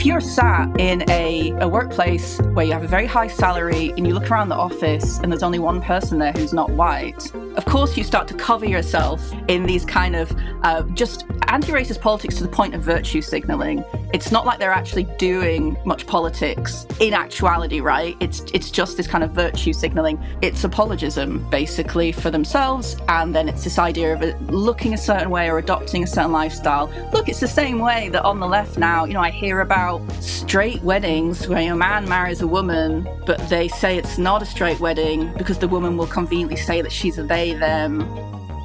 If you're sat in a workplace where you have a very high salary and you look around the office and there's only one person there who's not white, of course you start to cover yourself in these kind of just anti-racist politics to the point of virtue signaling. It's not like they're actually doing much politics in actuality, right? It's just this kind of virtue signaling. It's apologism, basically, for themselves, and then it's this idea of looking a certain way or adopting a certain lifestyle. Look, it's the same way that on the left now, I hear about straight weddings where a man marries a woman, but they say it's not a straight wedding because the woman will conveniently say that she's a they, them.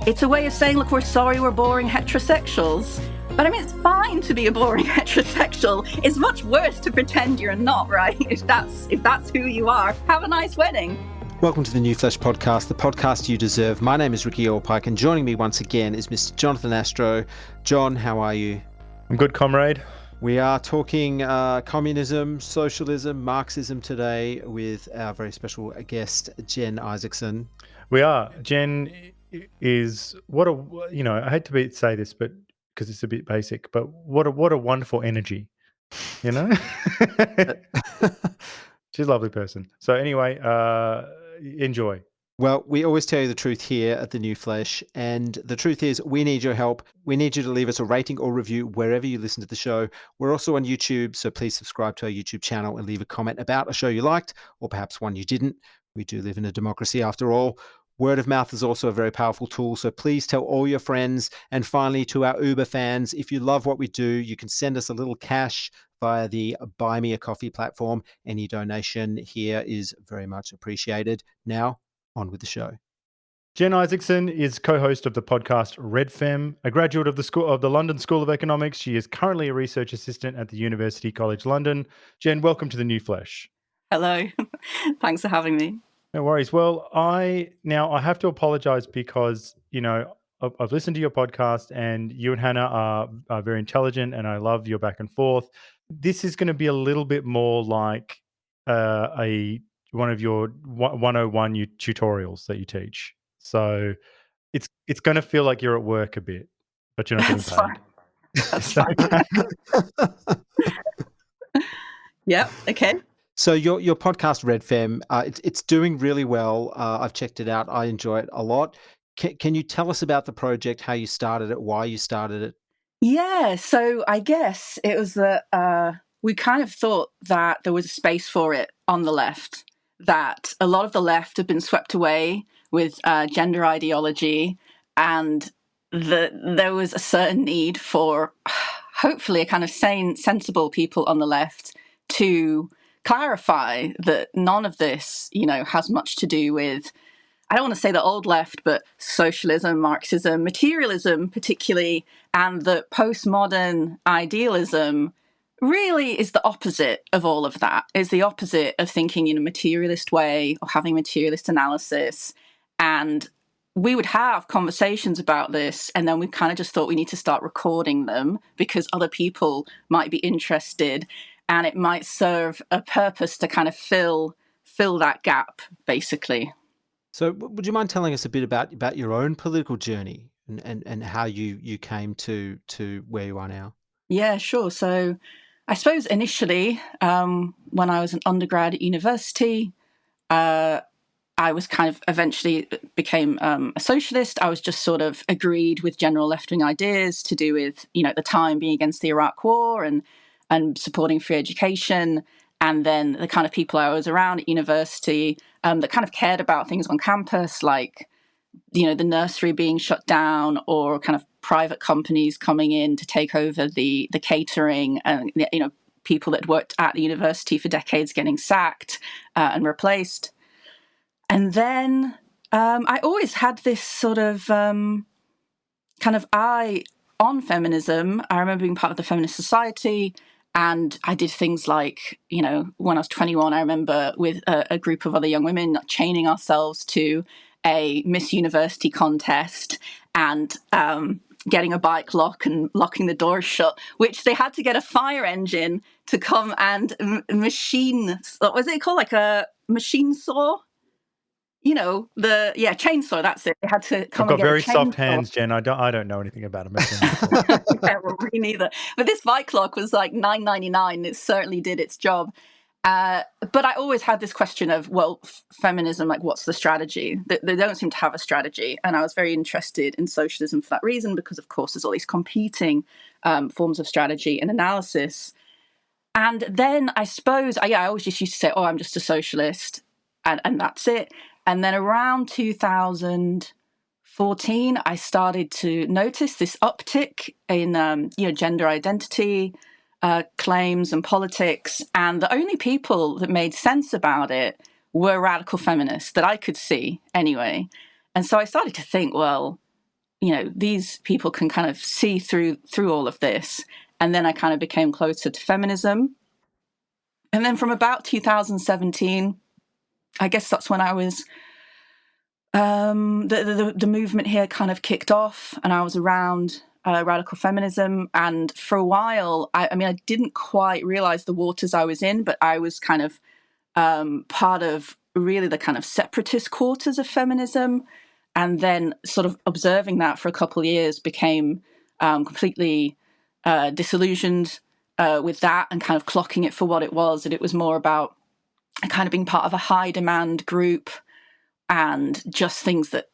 It's a way of saying, look, we're sorry we're boring heterosexuals. But I mean, it's fine to be a boring heterosexual. It's much worse to pretend you're not, right? If that's who you are, have a nice wedding. Welcome to the New Flesh podcast, the podcast you deserve. My name is Ricky Allpike, and joining me once again is Mr. Jonathan Astro. John, how are you? I'm good, comrade. We are talking communism, socialism, Marxism today with our very special guest, Jen Izaakson. We are. Jen is I hate to say this, but because it's a bit basic, but what a wonderful energy, She's a lovely person. So anyway, enjoy. Well, we always tell you the truth here at the New Flesh, and the truth is we need your help. We need you to leave us a rating or review wherever you listen to the show. We're also on YouTube, so please subscribe to our YouTube channel and leave a comment about a show you liked, or perhaps one you didn't. We do live in a democracy after all. Word of mouth is also a very powerful tool, so please tell all your friends. And finally, to our Uber fans, if you love what we do, you can send us a little cash via the Buy Me a Coffee platform. Any donation here is very much appreciated. Now, on with the show. Jen Izaakson is co-host of the podcast RedFem, a graduate of the London School of Economics. She is currently a research assistant at the University College London. Jen, welcome to the New Flesh. Hello. Thanks for having me. No worries. Well, I have to apologize because, I've listened to your podcast and you and Hannah are very intelligent and I love your back and forth. This is going to be a little bit more like one of your 101 tutorials that you teach. So it's going to feel like you're at work a bit, but you're not getting paid. That's fine. Yep. Okay. So your podcast, RedFem, it's doing really well. I've checked it out. I enjoy it a lot. Can you tell us about the project, how you started it, why you started it? Yeah, so I guess it was that we kind of thought that there was a space for it on the left, that a lot of the left had been swept away with gender ideology, and there was a certain need for hopefully a kind of sane, sensible people on the left to clarify that none of this, has much to do with, I don't want to say the old left, but socialism, Marxism, materialism particularly, and that postmodern idealism really is the opposite of all of that, is the opposite of thinking in a materialist way or having materialist analysis. And we would have conversations about this, and then we kind of just thought we need to start recording them because other people might be interested. And it might serve a purpose to kind of fill that gap, basically. So would you mind telling us a bit about your own political journey and how you came to where you are now? Yeah, sure. So I suppose initially, when I was an undergrad at university, I was kind of eventually became a socialist. I was just sort of agreed with general left-wing ideas to do with, at the time being against the Iraq War and supporting free education, and then the kind of people I was around at university that kind of cared about things on campus, like, the nursery being shut down or kind of private companies coming in to take over the catering, and, people that worked at the university for decades getting sacked and replaced. And then I always had this sort of kind of eye on feminism. I remember being part of the Feminist Society. And I did things like, when I was 21, I remember with a group of other young women chaining ourselves to a Miss University contest and getting a bike lock and locking the doors shut, which they had to get a fire engine to come and machine, what was it called? Like a machine saw? the chainsaw. That's it. They had to come I've and got get a very soft chainsaw. hands, Jen. I don't know anything about a machine. So. Yeah, well, me neither. But this bike clock was like $9.99. It certainly did its job. But I always had this question of, well, feminism, like, what's the strategy? They don't seem to have a strategy. And I was very interested in socialism for that reason, because, of course, there's all these competing forms of strategy and analysis. And then I suppose, I always just used to say, oh, I'm just a socialist, and that's it. And then around 2014, I started to notice this uptick in, gender identity claims and politics. And the only people that made sense about it were radical feminists that I could see anyway. And so I started to think, well, these people can kind of see through all of this. And then I kind of became closer to feminism. And then from about 2017, I guess that's when I was, the movement here kind of kicked off, and I was around radical feminism. And for a while, I didn't quite realize the waters I was in, but I was kind of part of really the kind of separatist quarters of feminism. And then sort of observing that for a couple of years became completely disillusioned with that, and kind of clocking it for what it was. And it was more about kind of being part of a high demand group and just things that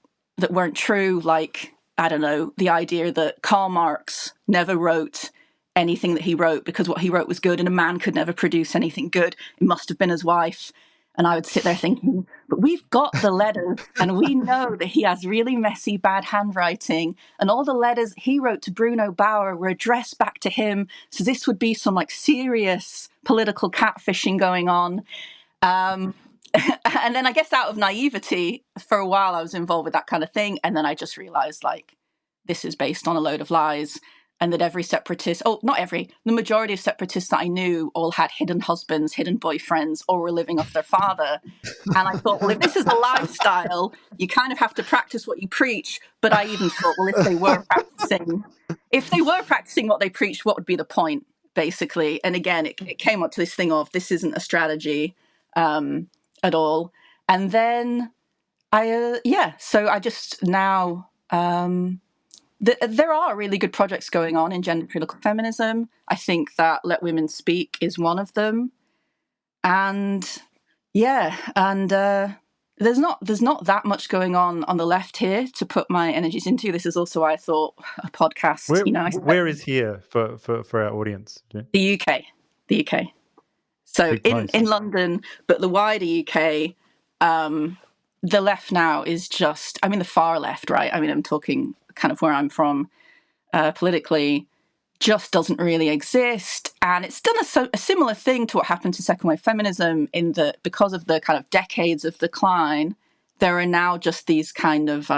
weren't true. Like, I don't know, the idea that Karl Marx never wrote anything that he wrote because what he wrote was good, and a man could never produce anything good. It must have been his wife. And I would sit there thinking, but we've got the letters, and we know that he has really messy, bad handwriting. And all the letters he wrote to Bruno Bauer were addressed back to him. So this would be some like serious political catfishing going on. And then I guess out of naivety, for a while I was involved with that kind of thing. And then I just realized, like, this is based on a load of lies. And that every separatist, the majority of separatists that I knew all had hidden husbands, hidden boyfriends, or were living off their father. And I thought, well, if this is a lifestyle, you kind of have to practice what you preach. But I even thought, well, if they were practicing what they preached, what would be the point, basically? And again, it came up to this thing of, this isn't a strategy at all. And then so I just now... there are really good projects going on in gender critical feminism. I think that Let Women Speak is one of them. And there's not that much going on the left here to put my energies into. This is also why I thought a podcast. Where is here for our audience? Yeah. The UK. So in London, but the wider UK, the left now is just, the far left, right? I'm talking kind of where I'm from politically, just doesn't really exist. And it's done a similar thing to what happened to second wave feminism, in that because of the kind of decades of decline, there are now just these kind of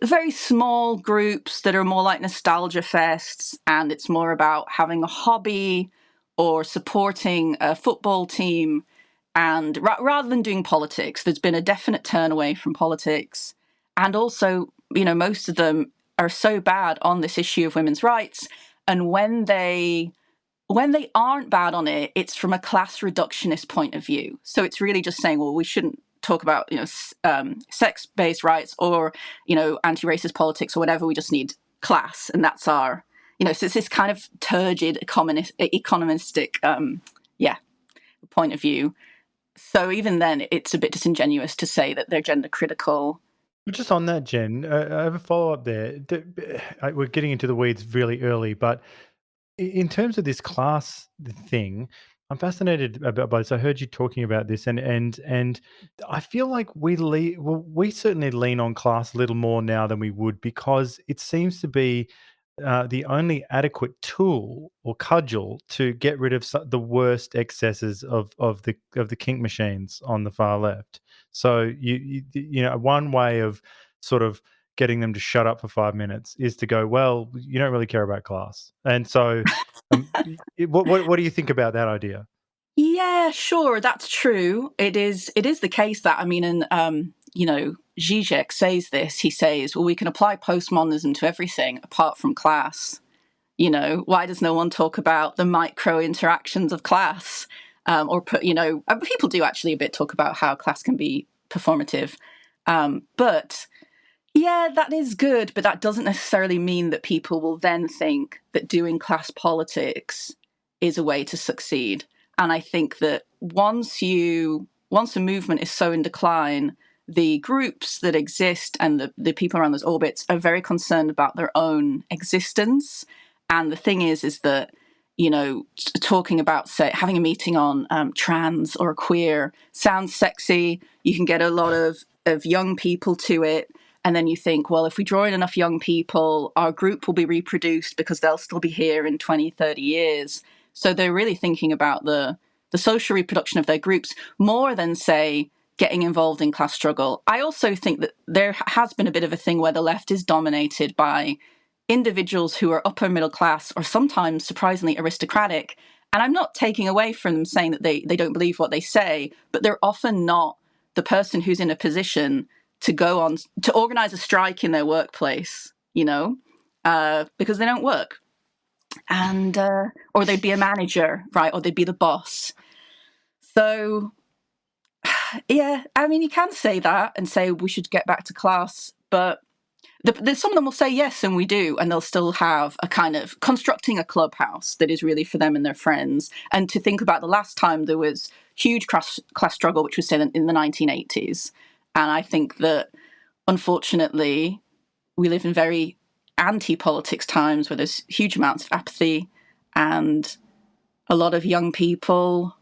very small groups that are more like nostalgia fests, and it's more about having a hobby or supporting a football team. And rather than doing politics, there's been a definite turn away from politics. And also, most of them are so bad on this issue of women's rights. And when they aren't bad on it, it's from a class reductionist point of view. So it's really just saying, well, we shouldn't talk about, sex-based rights or, anti-racist politics or whatever. We just need class. And that's our, so it's this kind of turgid economistic, point of view. So even then, it's a bit disingenuous to say that they're gender critical. Just on that, Jen, I have a follow-up there. We're getting into the weeds really early, but in terms of this class thing, I'm fascinated about this. I heard you talking about this, and I feel like we certainly lean on class a little more now than we would, because it seems to be the only adequate tool or cudgel to get rid of the worst excesses of the kink machines on the far left. So one way of sort of getting them to shut up for 5 minutes is to go, well, you don't really care about class. And so what do you think about that idea? Yeah, sure, that's true. It is the case that, Zizek says this. He says, well, we can apply postmodernism to everything apart from class. Why does no one talk about the micro interactions of class? People do actually a bit talk about how class can be performative. But yeah, that is good, but that doesn't necessarily mean that people will then think that doing class politics is a way to succeed. And I think that once a movement is so in decline, the groups that exist and the people around those orbits are very concerned about their own existence. And the thing is that, talking about, say, having a meeting on trans or queer sounds sexy. You can get a lot of young people to it. And then you think, well, if we draw in enough young people, our group will be reproduced because they'll still be here in 20, 30 years. So they're really thinking about the social reproduction of their groups more than, say, getting involved in class struggle. I also think that there has been a bit of a thing where the left is dominated by individuals who are upper middle class or sometimes surprisingly aristocratic. And I'm not taking away from them saying that they don't believe what they say, but they're often not the person who's in a position to go on to organize a strike in their workplace, because they don't work. And, or they'd be a manager, right? Or they'd be the boss. So, yeah, I mean, you can say that and say we should get back to class, but some of them will say yes, and we do, and they'll still have a kind of constructing a clubhouse that is really for them and their friends. And to think about the last time there was huge class struggle, which was say in the 1980s. And I think that, unfortunately, we live in very anti-politics times where there's huge amounts of apathy, and a lot of young people,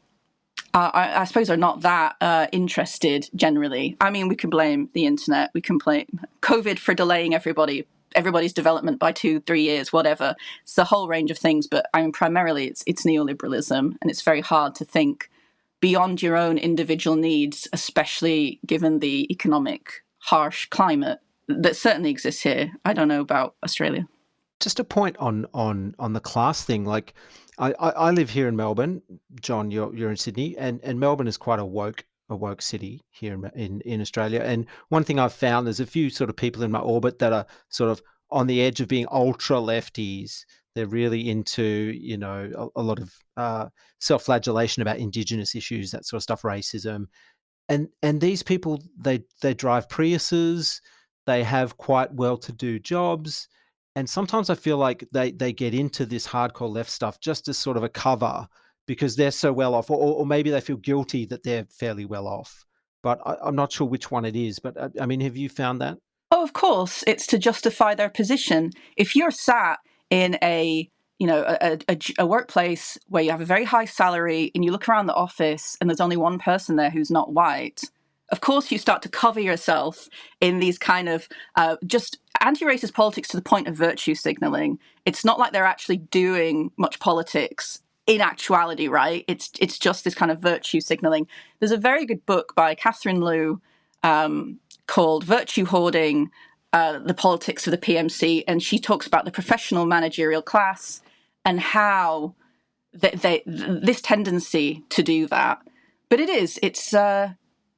I suppose, are not that interested generally. I mean, we can blame the internet, we can blame COVID for delaying everybody's development by 2-3 years, whatever. It's a whole range of things, but I mean, primarily it's neoliberalism, and it's very hard to think beyond your own individual needs, especially given the economic harsh climate that certainly exists here. I don't know about Australia. Just a point on the class thing. Like, I live here in Melbourne. John, you're in Sydney, and Melbourne is quite a woke city here in Australia. And one thing I've found, there's a few sort of people in my orbit that are sort of on the edge of being ultra lefties. They're really into, a lot of self-flagellation about Indigenous issues, that sort of stuff, racism. And these people, they drive Priuses, they have quite well-to-do jobs, and sometimes I feel like they get into this hardcore left stuff just as sort of a cover because they're so well off, or maybe they feel guilty that they're fairly well off. But I'm not sure which one it is. But I mean, have you found that? Oh, of course, it's to justify their position. If you're sat in a workplace where you have a very high salary and you look around the office and there's only one person there who's not white, of course you start to cover yourself in these kind of just anti-racist politics to the point of virtue signaling. It's not like they're actually doing much politics in actuality, right? It's just this kind of virtue signaling. There's a very good book by Catherine Liu called Virtue Hoarding, the Politics of the PMC, and she talks about the professional managerial class and how this tendency to do that. But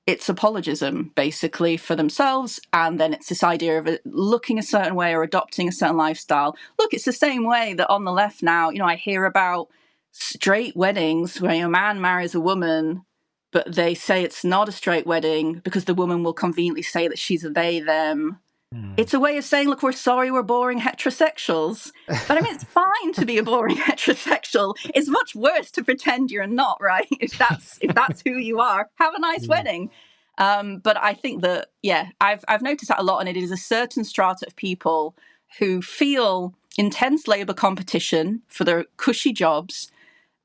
it's apologism, basically, for themselves, and then it's this idea of looking a certain way or adopting a certain lifestyle. Look, it's the same way that on the left now, I hear about straight weddings where a man marries a woman, but they say it's not a straight wedding because the woman will conveniently say that she's a they, them. It's a way of saying, look, we're sorry we're boring heterosexuals. But I mean, it's fine to be a boring heterosexual. It's much worse to pretend you're not, right? If that's who you are, have a nice wedding. But I think that, I've noticed that a lot, and it is a certain strata of people who feel intense labour competition for their cushy jobs.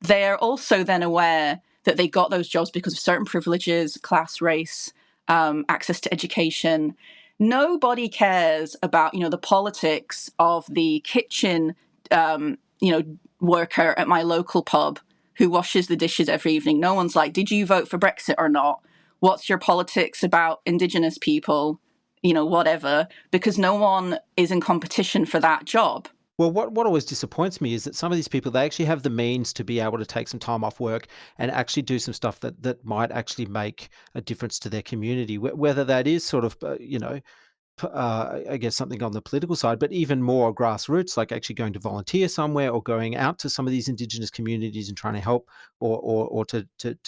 They're also then aware that they got those jobs because of certain privileges, class, race, access to education. Nobody cares about, the politics of the kitchen, worker at my local pub who washes the dishes every evening. No one's like, did you vote for Brexit or not? What's your politics about Indigenous people? Whatever, because no one is in competition for that job. Well, what always disappoints me is that some of these people, they actually have the means to be able to take some time off work and actually do some stuff that might actually make a difference to their community, whether that is sort of, I guess something on the political side, but even more grassroots, like actually going to volunteer somewhere or going out to some of these Indigenous communities and trying to help or to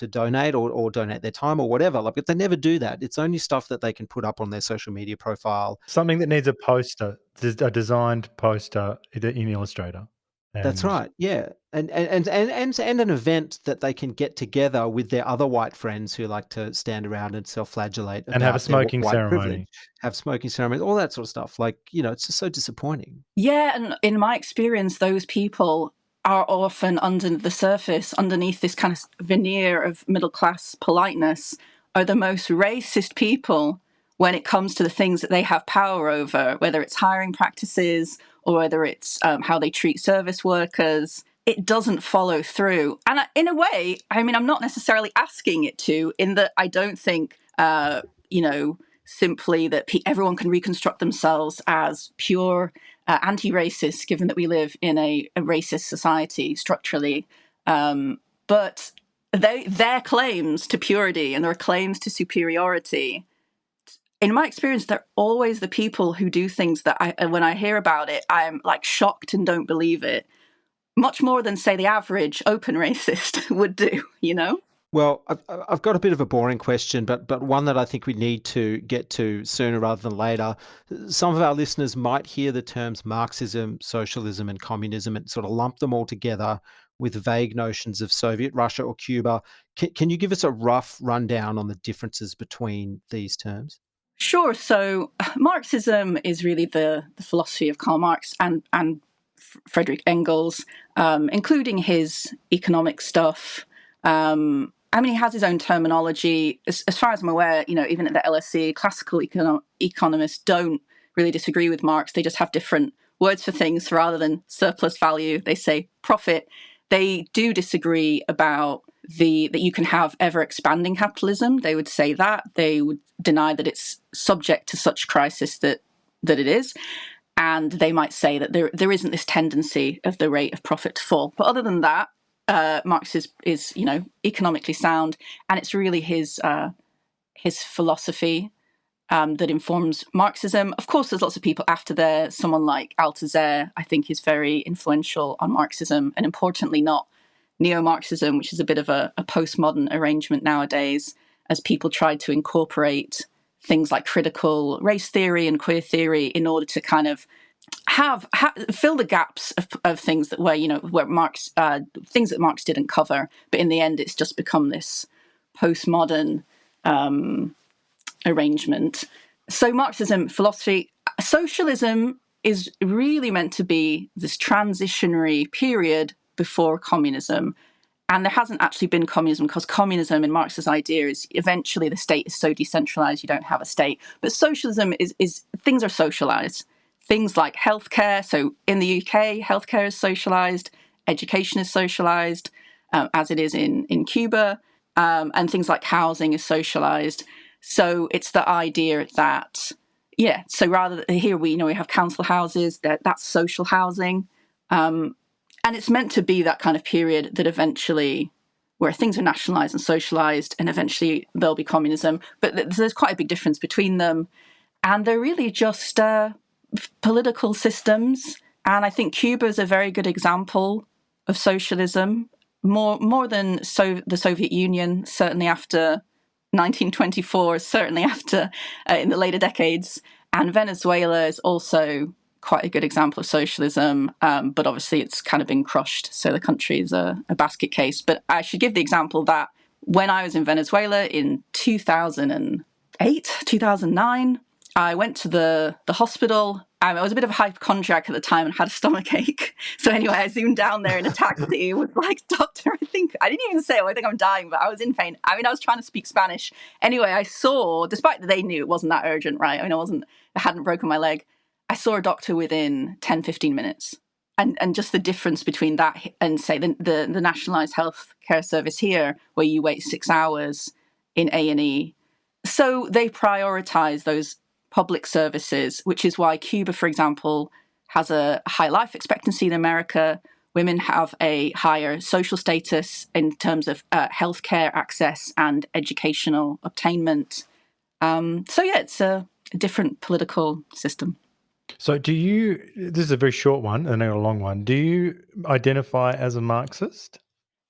donate or donate their time or whatever. Like, but they never do that. It's only stuff that they can put up on their social media profile. Something that needs a poster, a designed poster in Illustrator. That's And right. Yeah. And an event that they can get together with their other white friends who like to stand around and self-flagellate have a about their smoking white privilege, ceremony. have smoking ceremonies, all that sort of stuff. Like, it's just so disappointing. Yeah, and in my experience, those people are often under the surface, underneath this kind of veneer of middle-class politeness, are the most racist people when it comes to the things that they have power over, whether it's hiring practices or whether it's how they treat service workers. It doesn't follow through. And in a way, I mean, I'm not necessarily asking it to, in that I don't think, simply that everyone can reconstruct themselves as pure anti-racist, given that we live in a racist society structurally. But their claims to purity and their claims to superiority, in my experience, they're always the people who do things that when I hear about it, I'm like shocked and don't believe it. Much more than, say, the average open racist would do, Well, I've got a bit of a boring question, but one that I think we need to get to sooner rather than later. Some of our listeners might hear the terms Marxism, socialism, and communism and sort of lump them all together with vague notions of Soviet Russia or Cuba. Can you give us a rough rundown on the differences between these terms? Sure. So Marxism is really the philosophy of Karl Marx and Frederick Engels, including his economic stuff. I mean, he has his own terminology. As far as I'm aware, even at the LSE, classical economists don't really disagree with Marx. They just have different words for things. Rather than surplus value, they say profit. They do disagree about that you can have ever expanding capitalism. They would say that. They would deny that it's subject to such crisis that it is. And they might say that there isn't this tendency of the rate of profit to fall. But other than that, Marx is economically sound, and it's really his philosophy that informs Marxism. Of course, there's lots of people after there. Someone like Althusser, I think, is very influential on Marxism, and importantly, not neo-Marxism, which is a bit of a postmodern arrangement nowadays, as people tried to incorporate things like critical race theory and queer theory in order to kind of fill the gaps of things that where Marx things that Marx didn't cover, but in the end it's just become this postmodern arrangement. So Marxism, philosophy, socialism is really meant to be this transitionary period before communism. And there hasn't actually been communism, because communism, in Marx's idea, is eventually the state is so decentralized you don't have a state. But socialism is things are socialized. Things like healthcare. So in the UK, healthcare is socialized, education is socialized, as it is in Cuba, and things like housing is socialized. So it's the idea that, so rather than here we have council houses, that's social housing. And it's meant to be that kind of period that eventually, where things are nationalized and socialized, and eventually there'll be communism. But there's quite a big difference between them. And they're really just political systems. And I think Cuba is a very good example of socialism, more than the Soviet Union, certainly after 1924, certainly after in the later decades. And Venezuela is also quite a good example of socialism, but obviously it's kind of been crushed. So the country is a basket case. But I should give the example that when I was in Venezuela in 2008, 2009, I went to the hospital. I was a bit of a hypochondriac at the time and had a stomach ache. So anyway, I zoomed down there in a taxi with doctor, I didn't even say, I think I'm dying, but I was in pain. I mean, I was trying to speak Spanish. Anyway, I saw, despite that they knew it wasn't that urgent, right? I mean, I hadn't broken my leg. I saw a doctor within 10, 15 minutes. And just the difference between that and, say, the nationalized health care service here, where you wait 6 hours in A&E. So they prioritize those public services, which is why Cuba, for example, has a high life expectancy in America. Women have a higher social status in terms of healthcare access and educational obtainment. It's different political system. So this is a very short one and a long one. Do you identify as a Marxist?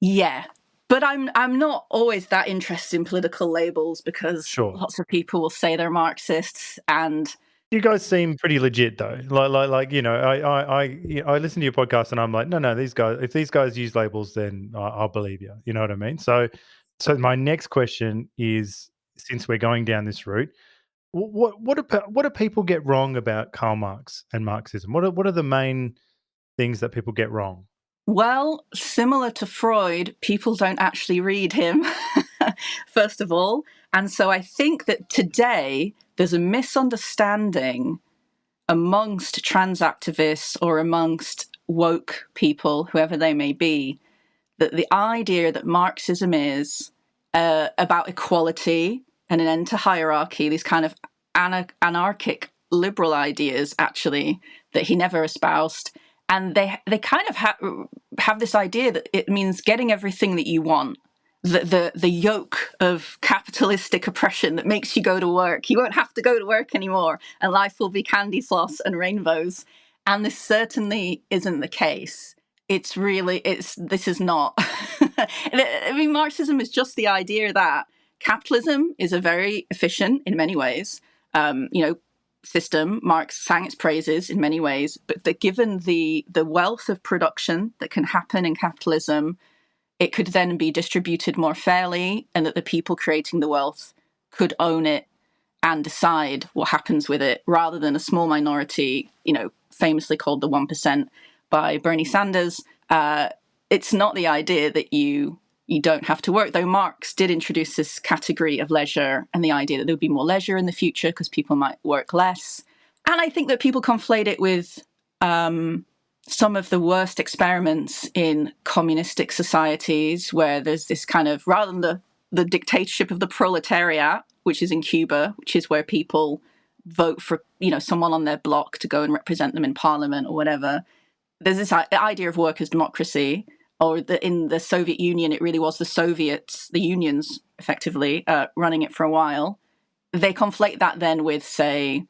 Yeah. But I'm not always that interested in political labels because lots of people will say they're Marxists, and you guys seem pretty legit though. Like I listen to your podcast and I'm like, no, if these guys use labels, then I'll believe you. You know what I mean? So my next question is, since we're going down this route, what do people get wrong about Karl Marx and Marxism? What are the main things that people get wrong? Well, similar to Freud, people don't actually read him, first of all. And so I think that today there's a misunderstanding amongst trans activists or amongst woke people, whoever they may be, that the idea that Marxism is about equality and an end to hierarchy, these kind of anarchic liberal ideas, actually, that he never espoused. And they kind of have this idea that it means getting everything that you want. The yoke of capitalistic oppression that makes you go to work. You won't have to go to work anymore, and life will be candy floss and rainbows. And this certainly isn't the case. This is not. I mean, Marxism is just the idea that capitalism is a very efficient, in many ways, system. Marx sang its praises in many ways, but that given the wealth of production that can happen in capitalism, it could then be distributed more fairly, and that the people creating the wealth could own it and decide what happens with it, rather than a small minority, famously called the 1% by Bernie Sanders. It's not the idea that you don't have to work, though Marx did introduce this category of leisure and the idea that there would be more leisure in the future because people might work less. And I think that people conflate it with some of the worst experiments in communistic societies, where there's this kind of, rather than the dictatorship of the proletariat, which is in Cuba, which is where people vote for someone on their block to go and represent them in parliament or whatever. There's this idea of workers' democracy, or in the Soviet Union, it really was the Soviets, the unions, effectively, running it for a while. They conflate that then with, say,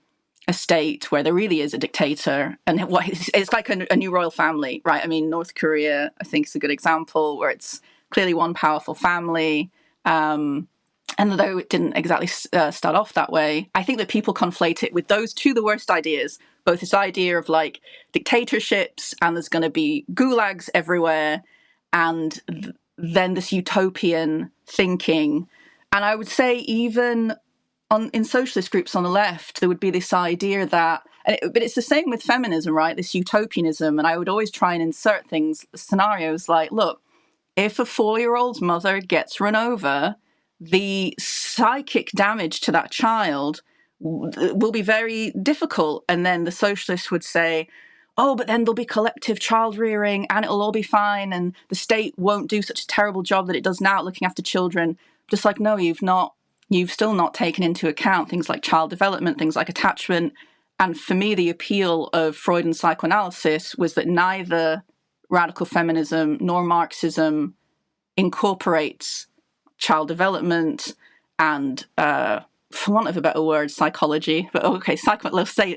a state where there really is a dictator, and it's like a new royal family, right? I mean, North Korea, I think, is a good example, where it's clearly one powerful family. And though it didn't exactly start off that way, I think that people conflate it with those two, the worst ideas, both this idea of like dictatorships and there's going to be gulags everywhere, and then this utopian thinking. And I would say even in socialist groups on the left, there would be this idea that, but it's the same with feminism, right? This utopianism. And I would always try and insert scenarios like, look, if a 4-year-old's mother gets run over, the psychic damage to that child will be very difficult. And then the socialists would say, oh, but then there'll be collective child rearing and it'll all be fine, and the state won't do such a terrible job that it does now at looking after children. Just like, no, you've still not taken into account things like child development, things like attachment. And for me, the appeal of Freud and psychoanalysis was that neither radical feminism nor Marxism incorporates child development and, for want of a better word, psychology. But okay,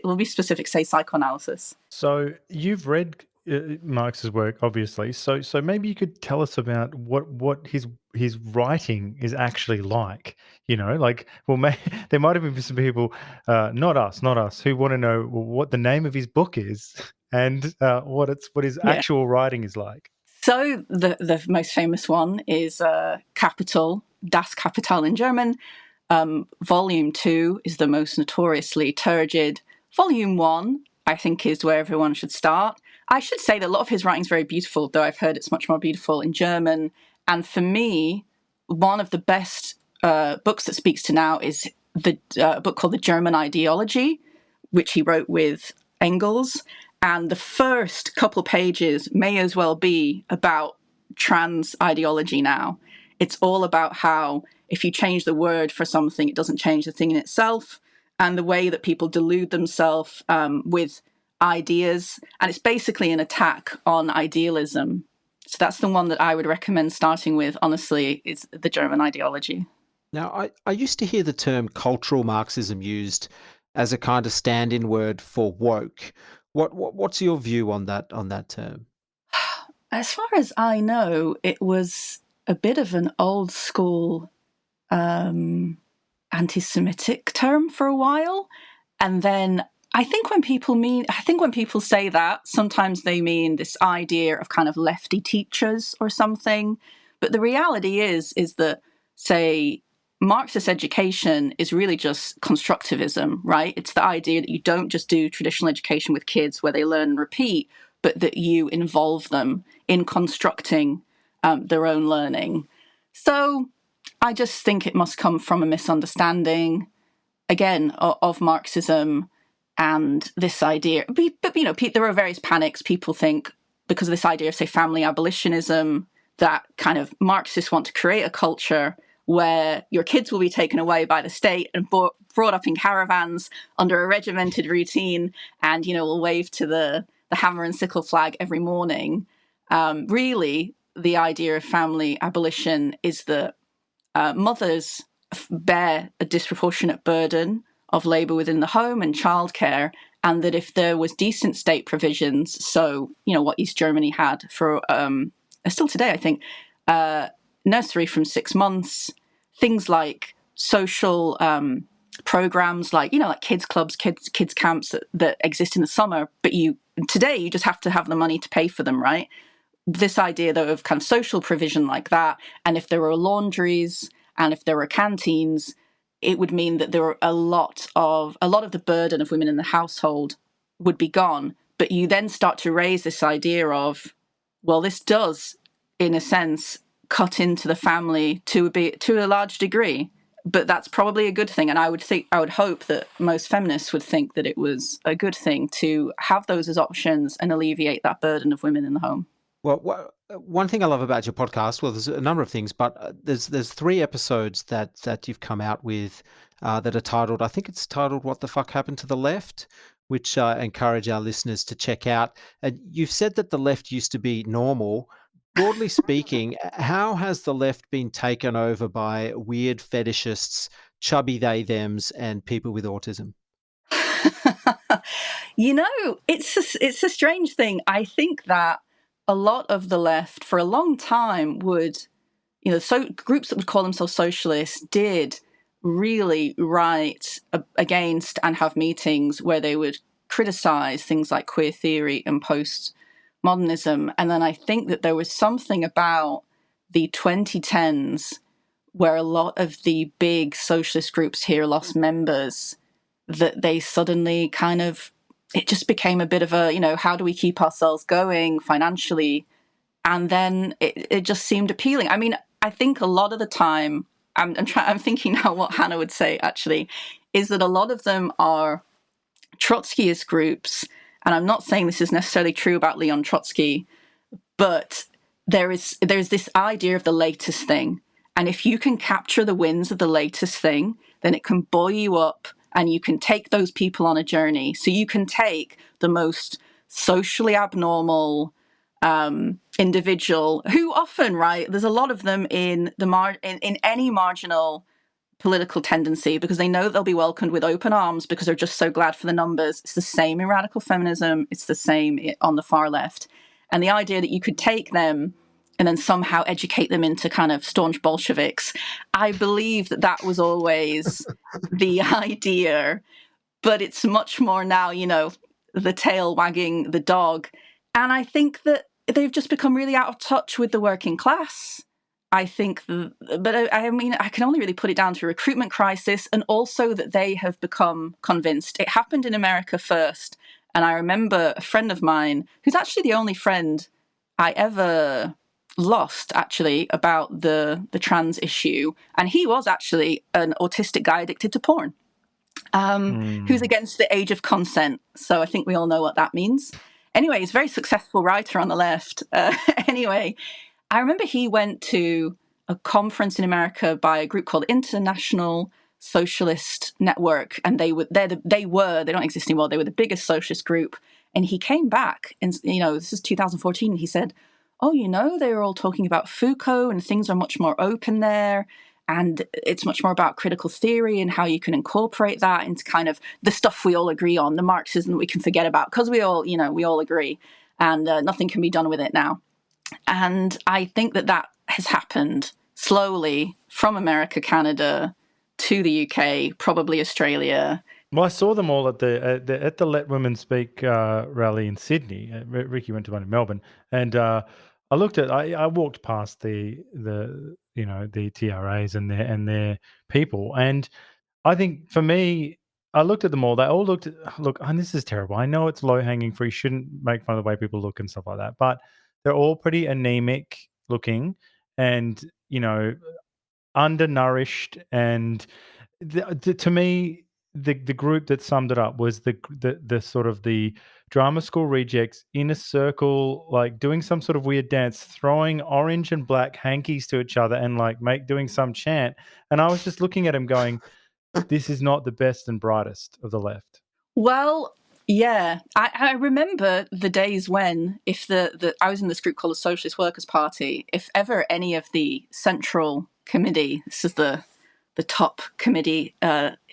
we'll be specific, say psychoanalysis. So you've read Marx's work, obviously. So maybe you could tell us about what his writing is actually like. There might have been some people, not us, who want to know what the name of his book is and what his actual writing is like. So the most famous one is Kapital, Das Kapital in German. Volume 2 is the most notoriously turgid. Volume 1, I think, is where everyone should start. I should say that a lot of his writing is very beautiful, though I've heard it's much more beautiful in German. And for me, one of the best books that speaks to now is the book called The German Ideology, which he wrote with Engels. And the first couple pages may as well be about trans ideology now. It's all about how if you change the word for something, it doesn't change the thing in itself, and the way that people delude themselves with ideas. And it's basically an attack on idealism. So that's the one that I would recommend starting with, honestly, is The German Ideology. Now, I used to hear the term cultural Marxism used as a kind of stand-in word for woke. What's your view on that term? As far as I know, it was a bit of an old school anti-Semitic term for a while. And then I think when people say that, sometimes they mean this idea of kind of lefty teachers or something. But the reality is that, say, Marxist education is really just constructivism, right? It's the idea that you don't just do traditional education with kids where they learn and repeat, but that you involve them in constructing their own learning. So I just think it must come from a misunderstanding, again, of Marxism and this idea. But, you know, there are various panics. People think because of this idea of, say, family abolitionism, that kind of Marxists want to create a culture where your kids will be taken away by the state and brought up in caravans under a regimented routine and, you know, will wave to the hammer and sickle flag every morning. Really, the idea of family abolition is that mothers bear a disproportionate burden of labour within the home and childcare, and that if there was decent state provisions, so, you know, what East Germany had for, still today, I think, nursery from 6 months, things like social programs like, you know, like kids clubs, kids camps that exist in the summer, but today you just have to have the money to pay for them, right? This idea, though, of kind of social provision like that, and if there were laundries and if there were canteens, it would mean that there were a lot of the burden of women in the household would be gone. But you then start to raise this idea of, well, this does, in a sense, cut into the family to a large degree. But that's probably a good thing. And I would hope that most feminists would think that it was a good thing to have those as options and alleviate that burden of women in the home. Well, one thing I love about your podcast, well, there's a number of things, but there's 3 episodes that you've come out with that are titled, I think it's titled "What the Fuck Happened to the Left," which I encourage our listeners to check out. And you've said that the left used to be normal. Broadly speaking, how has the left been taken over by weird fetishists, chubby they-thems, and people with autism? You know, it's a strange thing. I think that a lot of the left, for a long time, would, you know, so groups that would call themselves socialists did really write against and have meetings where they would criticize things like queer theory and postmodernism. And then I think that there was something about the 2010s where a lot of the big socialist groups here lost members, that they suddenly kind of, it just became a bit of a, you know, how do we keep ourselves going financially? And then it just seemed appealing. I mean, I think a lot of the time, I'm thinking now what Hannah would say, actually, is that a lot of them are Trotskyist groups. And I'm not saying this is necessarily true about Leon Trotsky, but there's this idea of the latest thing. And if you can capture the winds of the latest thing, then it can buoy you up and you can take those people on a journey. So you can take the most socially abnormal individual who often, right, there's a lot of them in in any marginal political tendency, because they know they'll be welcomed with open arms because they're just so glad for the numbers. It's the same in radical feminism. It's the same on the far left. And the idea that you could take them and then somehow educate them into kind of staunch Bolsheviks, I believe that was always the idea. But it's much more now, you know, the tail wagging the dog. And I think that they've just become really out of touch with the working class. I think, but I mean, I can only really put it down to a recruitment crisis, and also that they have become convinced. It happened in America first. And I remember a friend of mine, who's actually the only friend I ever lost, actually, about the trans issue. And he was actually an autistic guy addicted to porn, who's against the age of consent. So I think we all know what that means. Anyway, he's a very successful writer on the left. Anyway, I remember he went to a conference in America by a group called International Socialist Network, and they don't exist anymore. They were the biggest socialist group. And he came back, and, you know, this is 2014. And he said, "Oh, you know, they were all talking about Foucault, and things are much more open there. and it's much more about critical theory and how you can incorporate that into kind of the stuff we all agree on, the Marxism that we can forget about because we all agree, and nothing can be done with it now. And I think that has happened slowly from America, Canada to the UK, probably Australia. Well, I saw them all at the Let Women Speak rally in Sydney. Ricky went to one in Melbourne, and I walked past the TRAs and their people, and I think for me, I looked at them all. They all look, and this is terrible. I know it's low hanging fruit. You shouldn't make fun of the way people look and stuff like that, but they're all pretty anemic looking, and undernourished. And to me, the group that summed it up was the sort of the drama school rejects in a circle, like doing some sort of weird dance, throwing orange and black hankies to each other, and like doing some chant. And I was just looking at him going, this is not the best and brightest of the left. Well, yeah, I remember the days when, if I was in this group called the Socialist Workers' Party, if ever any of the central committee, this is the top committee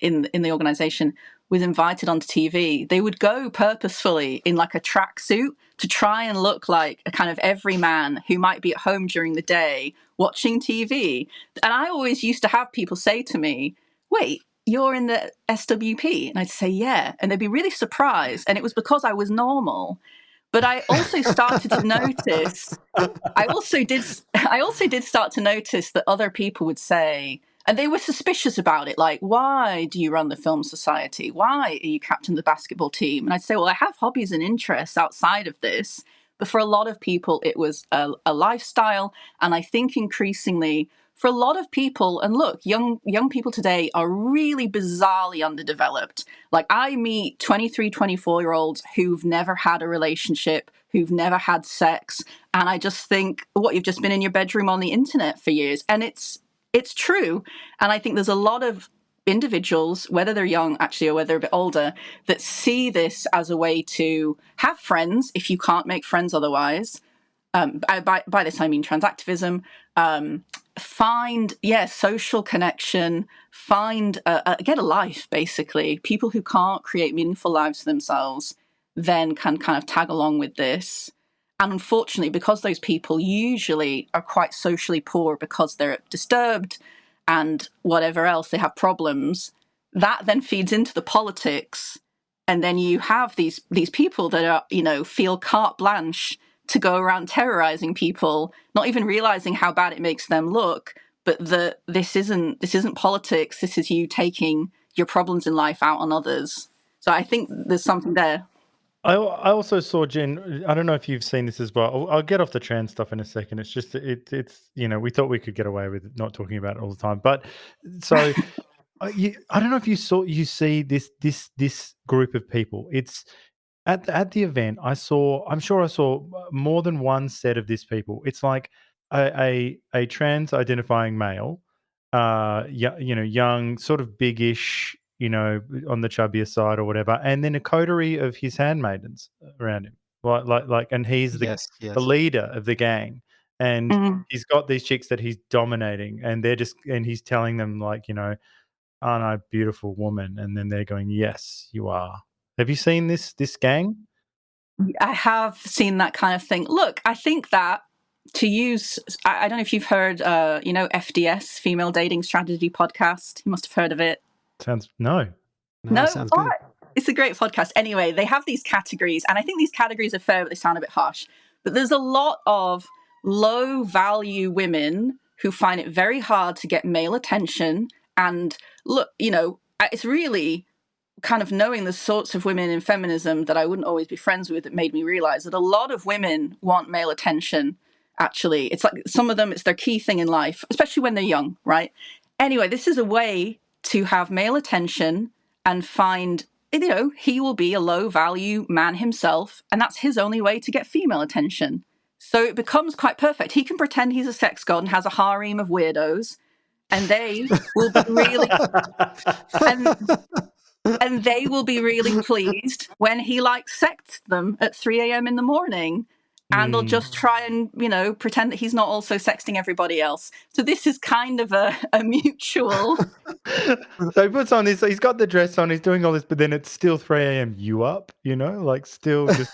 in the organisation, was invited onto TV, they would go purposefully in like a tracksuit to try and look like a kind of everyman who might be at home during the day watching TV. And I always used to have people say to me, wait, you're in the SWP? And I'd say, yeah. And they'd be really surprised. And it was because I was normal. But I also started to notice, I also did start to notice that other people would say, and they were suspicious about it, like, why do you run the Film Society? Why are you captain of the basketball team? And I'd say, well, I have hobbies and interests outside of this. But for a lot of people, it was a lifestyle. And I think increasingly, for a lot of people, and look, young people today are really bizarrely underdeveloped. Like, I meet 23, 24-year-olds who've never had a relationship, who've never had sex, and I just think, what, you've just been in your bedroom on the internet for years. And it's true. And I think there's a lot of individuals, whether they're young actually or whether they're a bit older, that see this as a way to have friends if you can't make friends otherwise. By this I mean transactivism. Find social connection, get a life, basically. People who can't create meaningful lives for themselves then can kind of tag along with this. And unfortunately, because those people usually are quite socially poor because they're disturbed and whatever else, they have problems, that then feeds into the politics. And then you have these people that are, feel carte blanche to go around terrorizing people, not even realizing how bad it makes them look, but this isn't politics. This is you taking your problems in life out on others. So I think there's something there. I also saw, Jen, I don't know if you've seen this as well. I'll get off the trans stuff in a second. It's just, it's we thought we could get away with not talking about it all the time. But so I don't know if you see this group of people. It's at the event, I'm sure I saw more than one set of this people. It's like a trans identifying male, young, sort of biggish, on the chubbier side or whatever, and then a coterie of his handmaidens around him, and he's the leader of the gang, and he's got these chicks that he's dominating, and he's telling them, like, aren't I a beautiful woman? And then they're going, yes, you are. Have you seen this gang? I have seen that kind of thing. Look, I think that to use, I don't know if you've heard, FDS, Female Dating Strategy Podcast. You must have heard of it. No, sounds good. It's a great podcast. Anyway, they have these categories, and I think these categories are fair, but they sound a bit harsh. But there's a lot of low-value women who find it very hard to get male attention. And look, it's really kind of knowing the sorts of women in feminism that I wouldn't always be friends with that made me realize that a lot of women want male attention. Actually, it's like some of them, it's their key thing in life, especially when they're young, right? Anyway, this is a way to have male attention and find, he will be a low value man himself, and that's his only way to get female attention. So it becomes quite perfect. He can pretend he's a sex god and has a harem of weirdos, and they will be really and they will be really pleased when he sexts them at 3 a.m. in the morning. And they'll just try and, pretend that he's not also sexting everybody else. So this is kind of a mutual... So he puts on this, he's got the dress on, he's doing all this, but then it's still 3 a.m. You up, like still just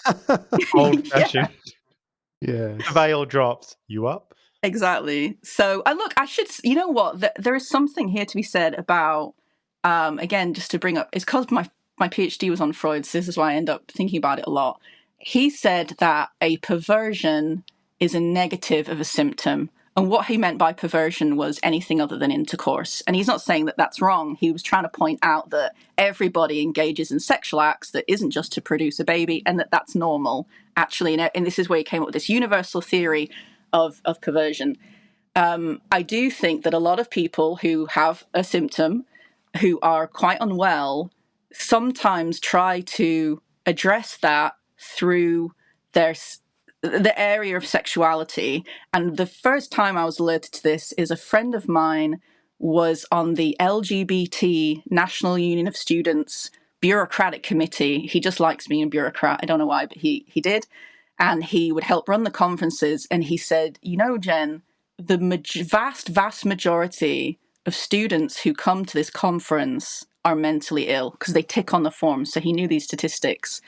old-fashioned. Yeah. The veil drops. You up? Exactly. So, you know what? There is something here to be said about, again, just to bring up, it's because my PhD was on Freud, so this is why I end up thinking about it a lot. He said that a perversion is a negative of a symptom. And what he meant by perversion was anything other than intercourse. And he's not saying that that's wrong. He was trying to point out that everybody engages in sexual acts that isn't just to produce a baby, and that that's normal, actually. And this is where he came up with this universal theory of perversion. I do think that a lot of people who have a symptom, who are quite unwell, sometimes try to address that through the area of sexuality. And the first time I was alerted to this is a friend of mine was on the LGBT National Union of Students bureaucratic committee. He just likes being a bureaucrat. I don't know why, but he did. And he would help run the conferences. And he said, Jen, the vast majority of students who come to this conference are mentally ill because they tick on the form. So he knew these statistics.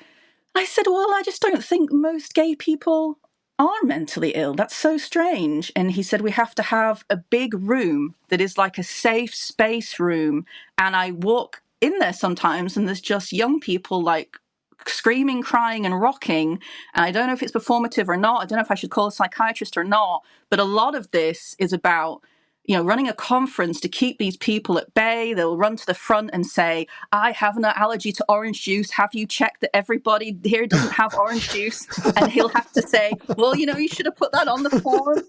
I said, well, I just don't think most gay people are mentally ill. That's so strange. And he said, we have to have a big room that is like a safe space room. And I walk in there sometimes and there's just young people like screaming, crying and rocking. And I don't know if it's performative or not. I don't know if I should call a psychiatrist or not. But a lot of this is about running a conference to keep these people at bay. They'll run to the front and say, I have an allergy to orange juice. Have you checked that everybody here doesn't have orange juice? And he'll have to say, well, you should have put that on the form.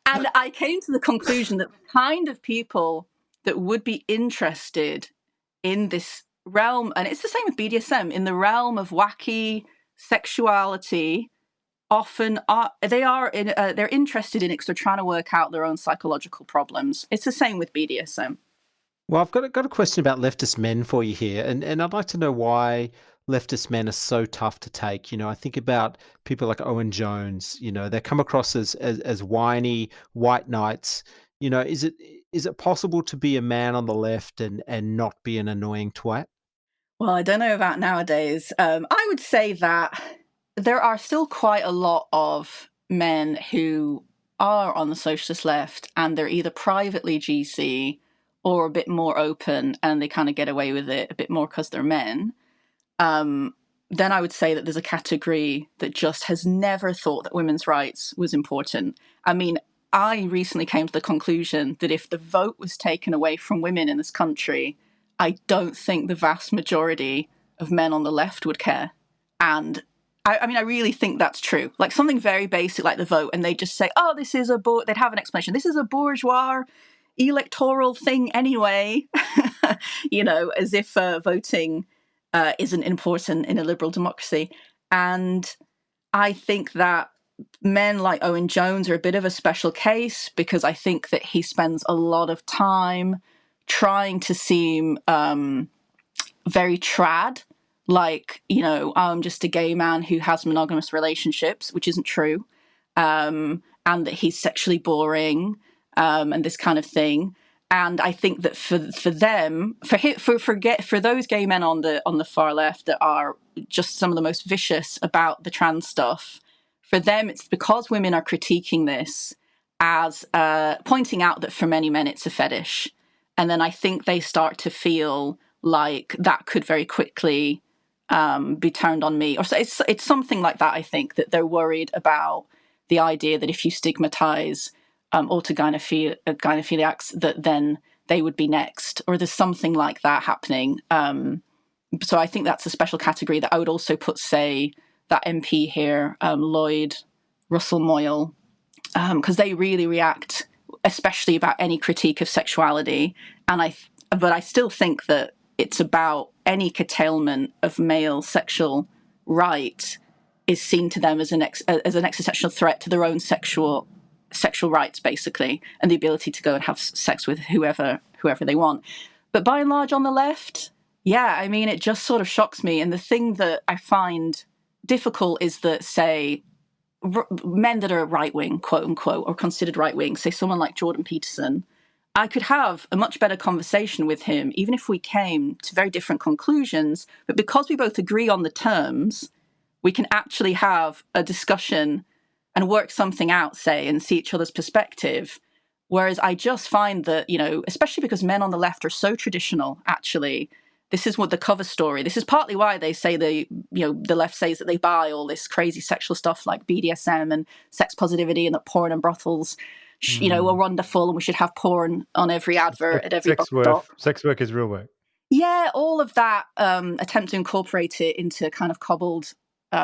And I came to the conclusion that the kind of people that would be interested in this realm, and it's the same with BDSM, in the realm of wacky sexuality, often they're interested in it because they're trying to work out their own psychological problems. It's the same with BDSM. Well, I've got a question about leftist men for you here, and I'd like to know why leftist men are so tough to take. I think about people like Owen Jones. They come across as whiny white knights. Is it possible to be a man on the left and not be an annoying twat? Well, I don't know about nowadays. I would say that there are still quite a lot of men who are on the socialist left and they're either privately GC or a bit more open and they kind of get away with it a bit more because they're men. Then I would say that there's a category that just has never thought that women's rights was important. I mean, I recently came to the conclusion that if the vote was taken away from women in this country, I don't think the vast majority of men on the left would care. And I mean, I really think that's true. Like something very basic like the vote, and they just say, oh, this is they'd have an explanation. This is a bourgeois electoral thing anyway, as if voting isn't important in a liberal democracy. And I think that men like Owen Jones are a bit of a special case because I think that he spends a lot of time trying to seem very trad, like, I'm just a gay man who has monogamous relationships, which isn't true, and that he's sexually boring, and this kind of thing. And I think that for them, for those gay men on the far left that are just some of the most vicious about the trans stuff, for them it's because women are critiquing this as pointing out that for many men it's a fetish. And then I think they start to feel like that could very quickly be turned on me. Or so it's something like that, I think, that they're worried about the idea that if you stigmatize autogynephiliacs, that then they would be next. Or there's something like that happening. So I think that's a special category that I would also put, say, that MP here, Lloyd Russell Moyle, because they really react, especially about any critique of sexuality. But I still think that it's about any curtailment of male sexual right is seen to them as an existential threat to their own sexual rights, basically, and the ability to go and have sex with whoever they want. But by and large, on the left, yeah, I mean, it just sort of shocks me. And the thing that I find difficult is that, say, men that are right-wing, quote unquote, or considered right-wing, say someone like Jordan Peterson, I could have a much better conversation with him, even if we came to very different conclusions. But because we both agree on the terms, we can actually have a discussion and work something out, say, and see each other's perspective. Whereas I just find that, especially because men on the left are so traditional, actually, this is what the cover story. This is partly why they say the left says that they buy all this crazy sexual stuff like BDSM and sex positivity, and that porn and brothels, are wonderful, and we should have porn on every advert at every bus stop. Sex work is real work. Yeah, all of that attempt to incorporate it into kind of cobbled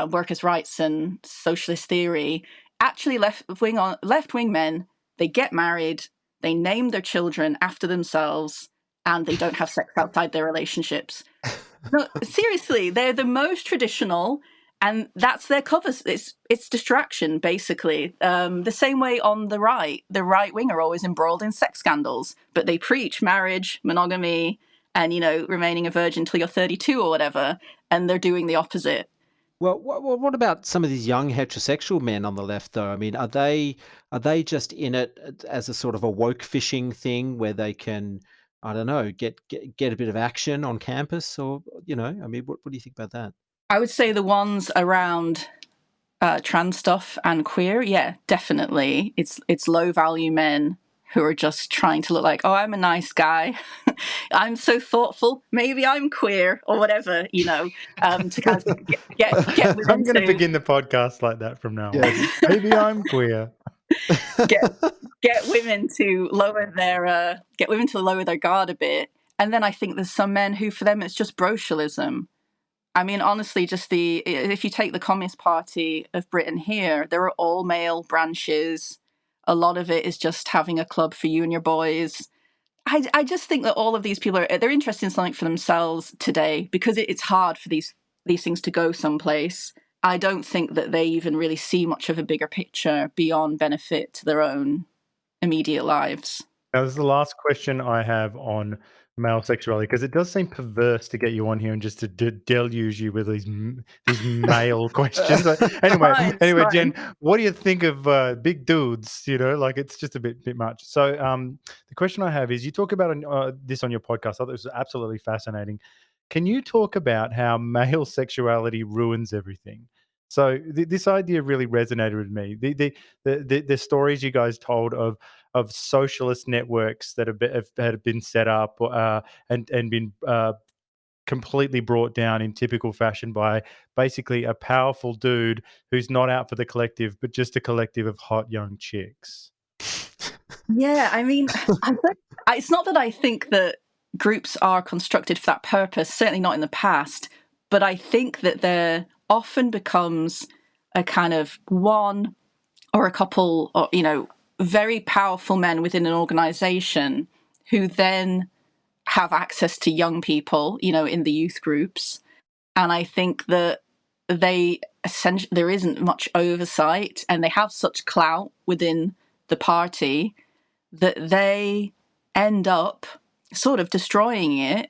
workers' rights and socialist theory. Actually, left-wing men, they get married, they name their children after themselves, and they don't have sex outside their relationships. No, seriously, they're the most traditional, and that's their covers. It's distraction, basically. The same way on the right wing are always embroiled in sex scandals, but they preach marriage, monogamy, and remaining a virgin till you're 32 or whatever, and they're doing the opposite. Well, what about some of these young heterosexual men on the left, though? I mean, are they just in it as a sort of a woke fishing thing where they can, I don't know, get a bit of action on campus, or I mean, what do you think about that? I would say the ones around trans stuff and queer, yeah, definitely. It's low value men who are just trying to look like, oh, I'm a nice guy. I'm so thoughtful. Maybe I'm queer or whatever, to kind of get women I'm going to begin the podcast like that from now on. Maybe I'm queer. Get women to lower their guard a bit. And then I think there's some men who, for them, it's just brocialism. I mean, honestly, if you take the Communist Party of Britain here, there are all male branches. A lot of it is just having a club for you and your boys. I just think that all of these people they're interested in something for themselves today, because it's hard for these things to go someplace. I don't think that they even really see much of a bigger picture beyond benefit to their own immediate lives. Now, this is the last question I have on male sexuality, because it does seem perverse to get you on here and just to deluge you with these male questions. Anyway, Jen, what do you think of big dudes? It's just a bit much. So the question I have is, you talk about this on your podcast. I thought this was absolutely fascinating. Can you talk about how male sexuality ruins everything? So this idea really resonated with me. The stories you guys told of socialist networks that have been set up and been completely brought down in typical fashion by basically a powerful dude who's not out for the collective, but just a collective of hot young chicks. Yeah, I mean, it's not that I think that groups are constructed for that purpose, certainly not in the past, but I think that there often becomes a kind of one or a couple, or, very powerful men within an organization who then have access to young people, in the youth groups. And I think that there isn't much oversight, and they have such clout within the party that they end up sort of destroying it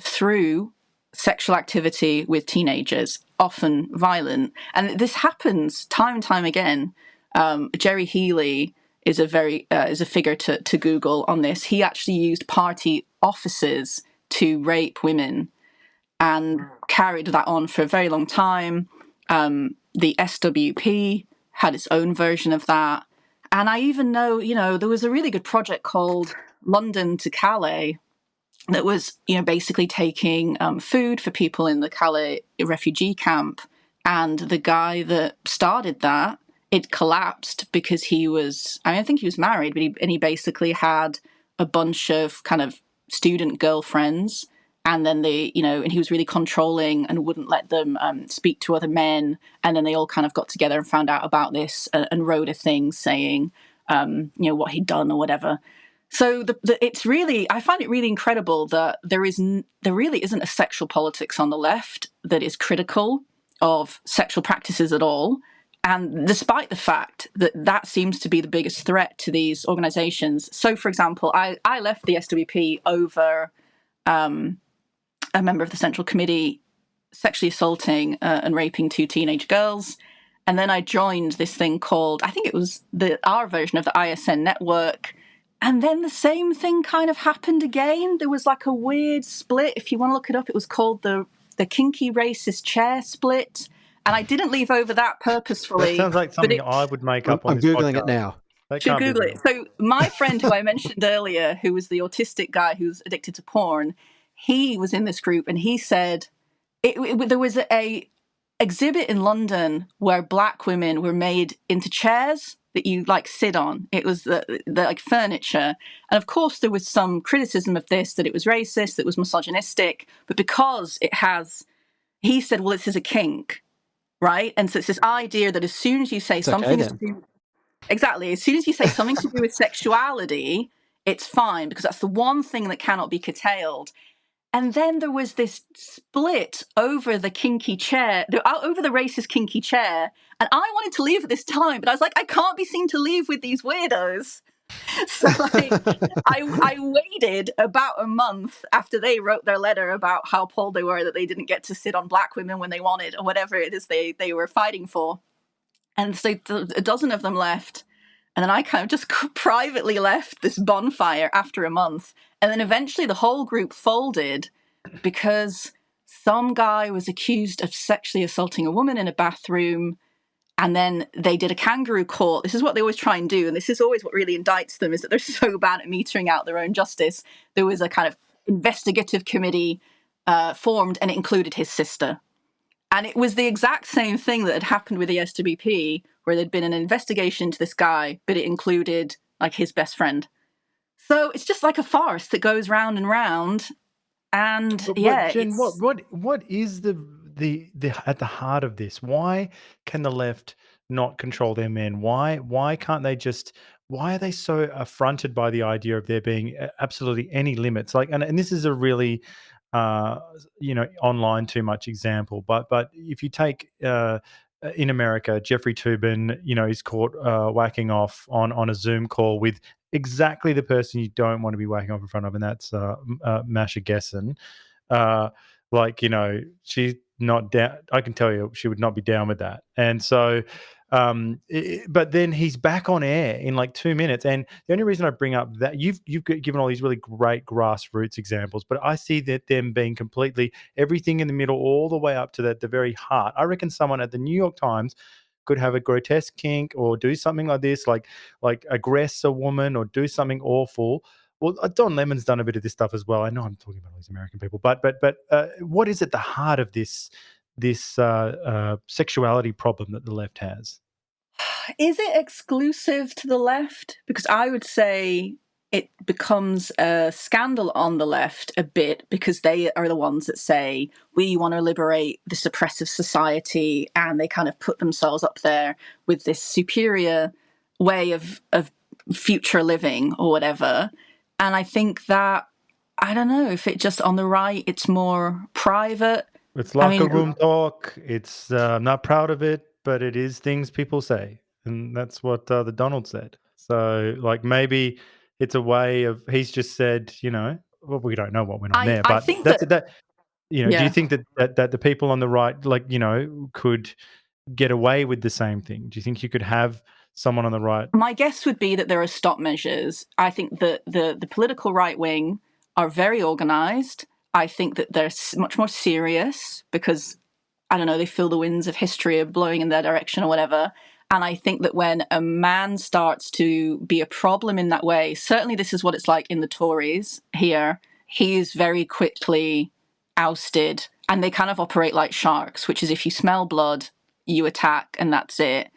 through sexual activity with teenagers, often violent. And this happens time and time again. Jerry Healy is a figure to Google on this. He actually used party officers to rape women and carried that on for a very long time. The SWP had its own version of that. And I even know, there was a really good project called London to Calais that was, basically taking food for people in the Calais refugee camp. And the guy that started that, it collapsed because I think he was married, but he basically had a bunch of kind of student girlfriends. And then and he was really controlling and wouldn't let them speak to other men. And then they all kind of got together and found out about this and wrote a thing saying, what he'd done or whatever. So it's really, I find it really incredible that there really isn't a sexual politics on the left that is critical of sexual practices at all. And despite the fact that seems to be the biggest threat to these organizations. So, for example, I left the SWP over a member of the Central Committee sexually assaulting and raping 2 teenage girls. And then I joined this thing called, I think it was our version of the ISN network. And then the same thing kind of happened again. There was like a weird split. If you want to look it up, it was called the kinky racist chair split. And I didn't leave over that purposefully. That sounds like something I would make up on I'm this Googling podcast. it now. That Should can't be Google real. it. So my friend who I mentioned earlier, who was the autistic guy who's addicted to porn, he was in this group and he said there was a exhibit in London where black women were made into chairs that you like sit on. It was the like furniture. And of course there was some criticism of this, that it was racist, that it was misogynistic, but because it has, he said, well, this is a kink, right? And so it's this idea that as soon as you say It's something okay, is to do, exactly, as soon as you say something to do with sexuality, it's fine because that's the one thing that cannot be curtailed. And then there was this split over the kinky chair, over the racist kinky chair. And I wanted to leave at this time, but I was like, I can't be seen to leave with these weirdos. So I waited about a month after they wrote their letter about how appalled they were that they didn't get to sit on black women when they wanted, or whatever it is they were fighting for. And so a dozen of them left. And then I kind of just privately left this bonfire after a month. And then eventually the whole group folded because some guy was accused of sexually assaulting a woman in a bathroom. And then they did a kangaroo court. This is what they always try and do. And this is always what really indicts them, is that they're so bad at metering out their own justice. There was a kind of investigative committee formed, and it included his sister. And it was the exact same thing that had happened with the SWP, where there'd been an investigation into this guy, but it included like his best friend. So it's just like a farce that goes round and round. And Jen, what is the at the heart of this? Why can the left not control their men? Why can't they just? Why are they so affronted by the idea of there being absolutely any limits? Like, and this is a really online too much example, but if you take in America, Jeffrey Toobin, is caught whacking off on a Zoom call with exactly the person you don't want to be whacking off in front of, and that's Masha Gessen. She's not down. I can tell you, she would not be down with that. And so, but then he's back on air in like 2 minutes. And the only reason I bring up that you've given all these really great grassroots examples, but I see that them being completely everything in the middle, all the way up to the very heart. I reckon someone at the New York Times could have a grotesque kink or do something like this, like aggress a woman or do something awful. Well, Don Lemon's done a bit of this stuff as well. I know I'm talking about all these American people, but what is at the heart of this sexuality problem that the left has? Is it exclusive to the left? Because I would say it becomes a scandal on the left a bit, because they are the ones that say, we want to liberate this oppressive society, and they kind of put themselves up there with this superior way of future living or whatever. And I think that, I don't know, if it just on the right, it's more private. It's locker room talk. It's I'm not proud of it, but it is things people say. And that's what the Donald said. So like maybe it's a way of, he's just said, well, we don't know what went on there, but I think that's that. Do you think that the people on the right, could get away with the same thing? Do you think you could have someone on the right? My guess would be that there are stop measures. I think that the political right wing are very organized. I think that they're much more serious because, I don't know, they feel the winds of history are blowing in their direction or whatever. And I think that when a man starts to be a problem in that way, certainly this is what it's like in the Tories here, he is very quickly ousted. And they kind of operate like sharks, which is if you smell blood, you attack, and that's it.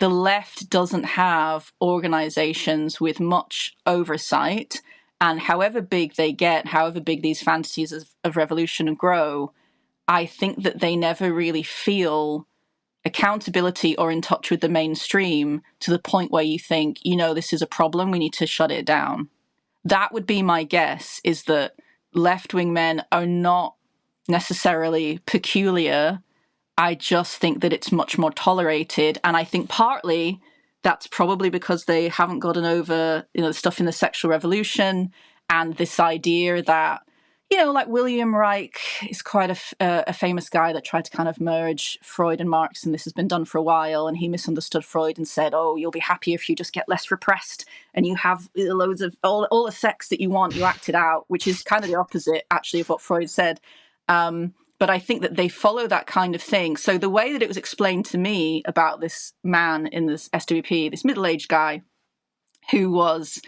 The left doesn't have organizations with much oversight. And however big they get, however big these fantasies of revolution grow, I think that they never really feel accountability or in touch with the mainstream to the point where you think, this is a problem, we need to shut it down. That would be my guess, is that left-wing men are not necessarily peculiar. I just think that it's much more tolerated. And I think partly that's probably because they haven't gotten over, the stuff in the sexual revolution and this idea that, like William Reich is quite a famous guy that tried to kind of merge Freud and Marx, and this has been done for a while, and he misunderstood Freud and said, oh, you'll be happy if you just get less repressed and you have loads of all the sex that you want, you act it out, which is kind of the opposite, actually, of what Freud said. But I think that they follow that kind of thing. So the way that it was explained to me about this man in this SWP, this middle-aged guy who was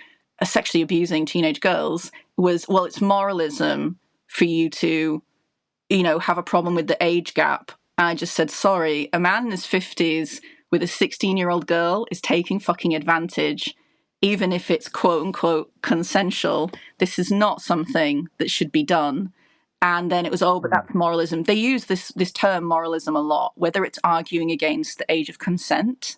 sexually abusing teenage girls, was, well, it's moralism for you to, have a problem with the age gap. And I just said, sorry, a man in his 50s with a 16-year-old girl is taking fucking advantage, even if it's quote unquote consensual. This is not something that should be done. And then it was, oh, but that's moralism. They use this term moralism a lot, whether it's arguing against the age of consent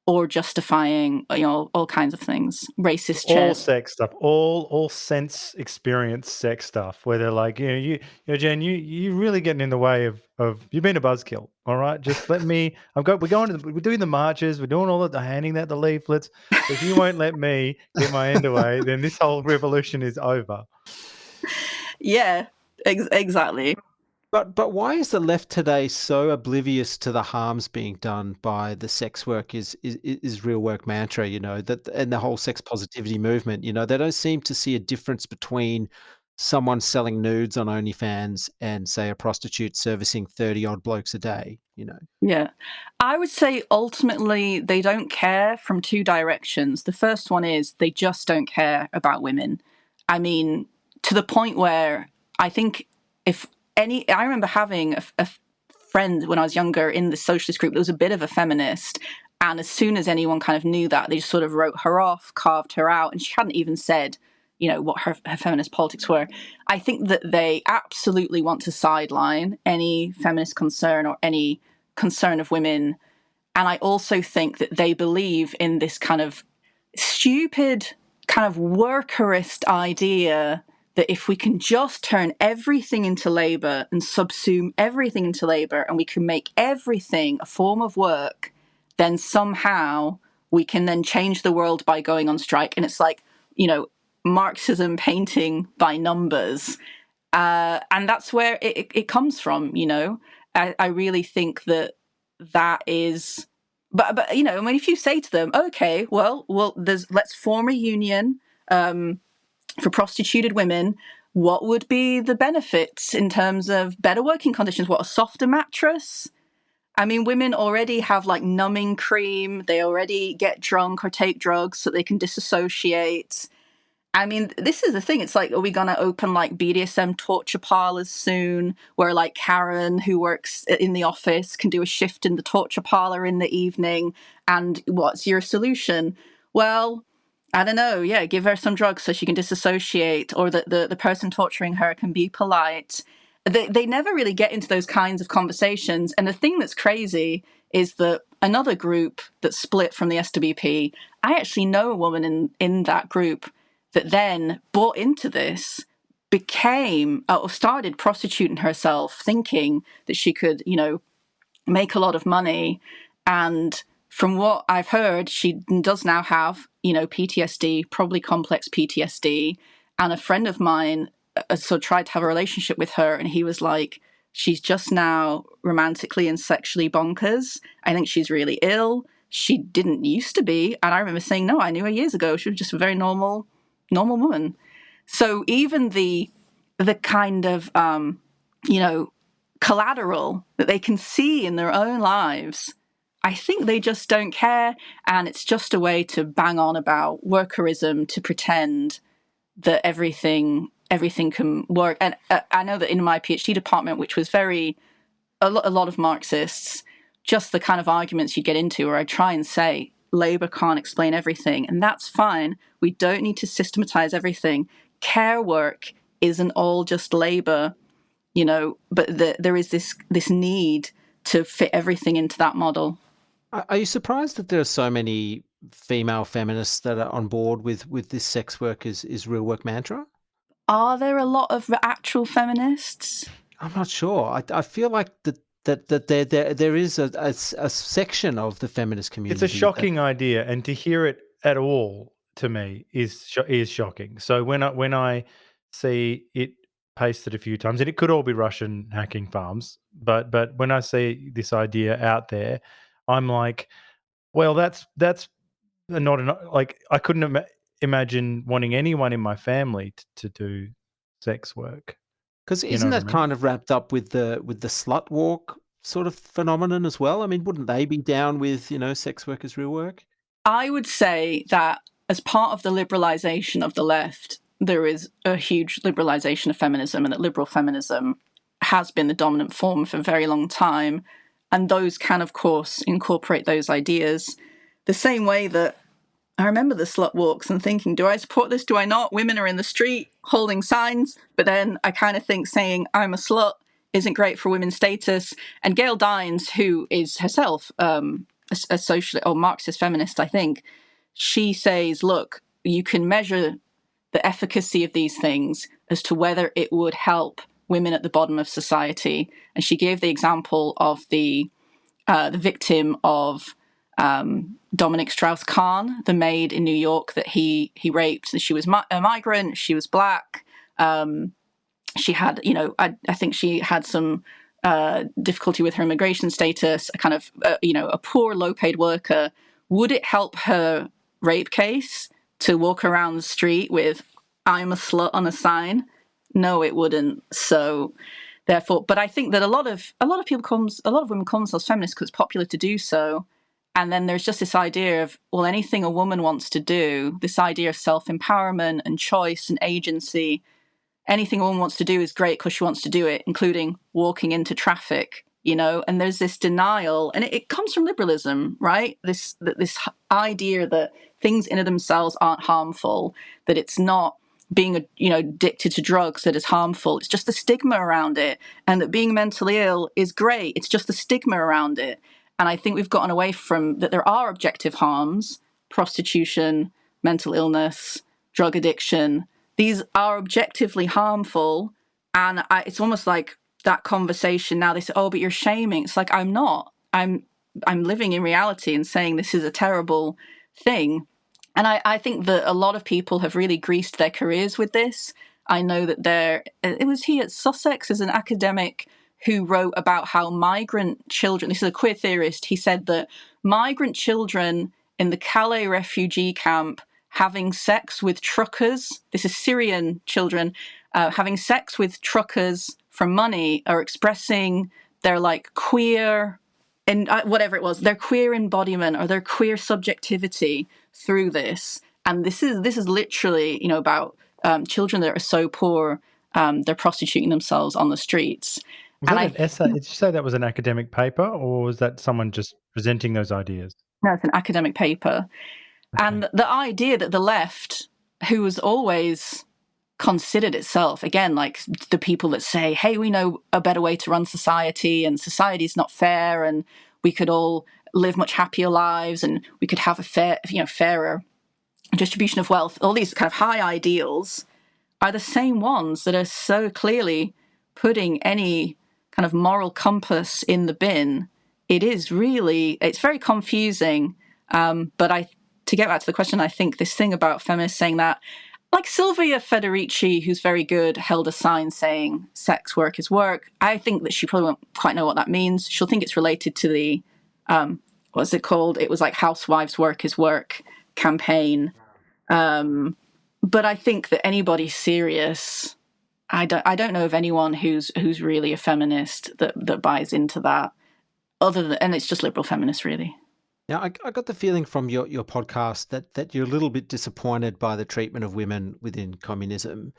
or justifying, all kinds of things, racist shit. All sex stuff, all sense experience sex stuff, where they're like, Jen, you really getting in the way of you've been a buzzkill. All right, just let me. We're doing the marches, we're doing all of the handing out the leaflets. If you won't let me get my end away, then this whole revolution is over. Yeah, exactly. But why is the left today so oblivious to the harms being done by the sex work is real work mantra, that, and the whole sex positivity movement? They don't seem to see a difference between someone selling nudes on OnlyFans and, say, a prostitute servicing 30 odd blokes a day, Yeah. I would say ultimately they don't care from two directions. The first one is they just don't care about women. I mean, to the point where I think I remember having a friend when I was younger in the socialist group that was a bit of a feminist. And as soon as anyone kind of knew that, they just sort of wrote her off, carved her out, and she hadn't even said, what her feminist politics were. I think that they absolutely want to sideline any feminist concern or any concern of women. And I also think that they believe in this kind of stupid kind of workerist idea that if we can just turn everything into labor and subsume everything into labor, and we can make everything a form of work, then somehow we can then change the world by going on strike. And it's like, Marxism painting by numbers. And that's where it comes from, I really think that is, but I mean, if you say to them, okay, well, let's form a union for prostituted women, what would be the benefits in terms of better working conditions? What, a softer mattress? I mean, women already have like numbing cream. They already get drunk or take drugs so they can disassociate. I mean, this is the thing. It's like, are we going to open like BDSM torture parlors soon where like Karen, who works in the office, can do a shift in the torture parlor in the evening? And what's your solution? Well, I don't know. Yeah, give her some drugs so she can disassociate, or that the person torturing her can be polite. They never really get into those kinds of conversations. And the thing that's crazy is that another group that split from the SWP, I actually know a woman in that group that then bought into this, became or started prostituting herself, thinking that she could, make a lot of money. And from what I've heard, she does now have, PTSD, probably complex PTSD. And a friend of mine tried to have a relationship with her, and he was like, she's just now romantically and sexually bonkers. I think she's really ill. She didn't used to be. And I remember saying, no, I knew her years ago. She was just a very normal woman. So even the kind of, collateral that they can see in their own lives, I think they just don't care. And it's just a way to bang on about workerism, to pretend that everything can work. And I know that in my PhD department, which was a lot of Marxists, just the kind of arguments you get into where I try and say, labor can't explain everything, and that's fine. We don't need to systematize everything. Care work isn't all just labor, but there is this need to fit everything into that model. Are you surprised that there are so many female feminists that are on board with this sex work is real work mantra? Are there a lot of actual feminists? I'm not sure. I feel like that there is a section of the feminist community. It's a shocking idea, and to hear it at all to me is shocking. So when I see it pasted a few times, and it could all be Russian hacking farms. But when I see this idea out there, I'm like, well, that's not like I couldn't imagine wanting anyone in my family to do sex work. Because You know isn't what I that mean? kind of wrapped up with the slut walk sort of phenomenon as well? I mean, wouldn't they be down with, sex workers' real work? I would say that as part of the liberalization of the left, there is a huge liberalization of feminism, and that liberal feminism has been the dominant form for a very long time. And those can, of course, incorporate those ideas. The same way that I remember the slut walks and thinking, do I support this? Do I not? Women are in the street holding signs. But then I kind of think saying I'm a slut isn't great for women's status. And Gail Dines, who is herself a socialist or Marxist feminist, I think, she says, look, you can measure the efficacy of these things as to whether it would help women at the bottom of society. And she gave the example of the victim of Dominic Strauss-Kahn, the maid in New York that he raped. She was a migrant. She was black. She had, I think she had some difficulty with her immigration status, a kind of, a poor, low-paid worker. Would it help her rape case to walk around the street with "I'm a slut" on a sign? No, it wouldn't. So, therefore, but I think that a lot of women call themselves feminists because it's popular to do so. And then there's just this idea of, well, anything a woman wants to do, this idea of self-empowerment and choice and agency, anything a woman wants to do is great because she wants to do it, including walking into traffic, and there's this denial, and it comes from liberalism, right? This idea that things in and of themselves aren't harmful, that it's not being addicted to drugs that is harmful. It's just the stigma around it. And that being mentally ill is great. It's just the stigma around it. And I think we've gotten away from that. There are objective harms: prostitution, mental illness, drug addiction. These are objectively harmful. And it's almost like that conversation now, they say, oh, but you're shaming. It's like, I'm not. I'm living in reality and saying this is a terrible thing. And I think that a lot of people have really greased their careers with this. I know that it was he at Sussex as an academic who wrote about how migrant children, this is a queer theorist, he said that migrant children in the Calais refugee camp having sex with truckers, this is Syrian children, having sex with truckers for money, are expressing their queer, and whatever it was, their queer embodiment or their queer subjectivity through this. And this is literally, about children that are so poor, they're prostituting themselves on the streets. Was that an essay? Did you say that was an academic paper, or was that someone just presenting those ideas? No, it's an academic paper. Okay. And the idea that the left, who has always considered itself, again, like the people that say, hey, we know a better way to run society, and society's not fair, and we could all live much happier lives, and we could have a fairer distribution of wealth, all these kind of high ideals, are the same ones that are so clearly putting any kind of moral compass in the bin. It's very confusing. But to get back to the question, I think this thing about feminists saying that, like Silvia Federici, who's very good, held a sign saying sex work is work. I think that she probably won't quite know what that means. She'll think it's related to the, what's it called? It was like Housewives Work is Work campaign. But I think that anybody serious, I don't know of anyone who's really a feminist that buys into that, and it's just liberal feminists, really. Now, I got the feeling from your podcast that you're a little bit disappointed by the treatment of women within communism,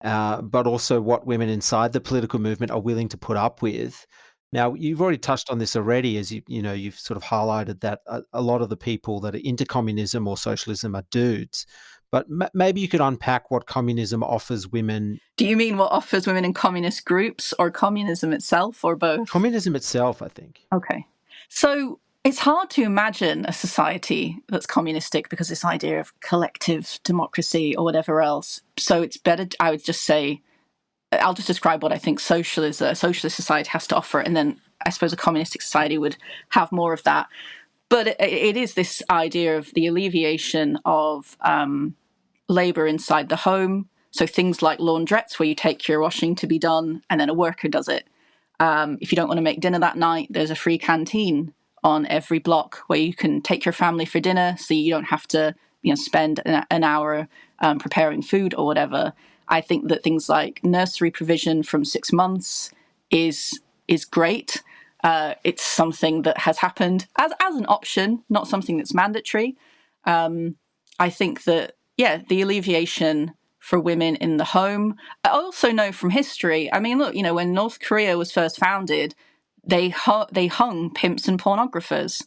but also what women inside the political movement are willing to put up with. Now, you've already touched on this already, as you've sort of highlighted that a lot of the people that are into communism or socialism are dudes. But maybe you could unpack what communism offers women. Do you mean what offers women in communist groups, or communism itself, or both? Communism itself, I think. Okay. So it's hard to imagine a society that's communistic because this idea of collective democracy or whatever else. So it's better, I would just say, I'll just describe what I think a socialist society has to offer, and then I suppose a communistic society would have more of that. But it is this idea of the alleviation of labor inside the home, So things like laundrettes, where you take your washing to be done and then a worker does it. If you don't want to make dinner that night, there's a free canteen on every block where you can take your family for dinner, so you don't have to, spend an hour preparing food or whatever. I think that things like nursery provision from 6 months is great. It's something that has happened as an option, not something that's mandatory. I think that, the alleviation for women in the home. I also know from history, I mean, look, when North Korea was first founded, they hung pimps and pornographers.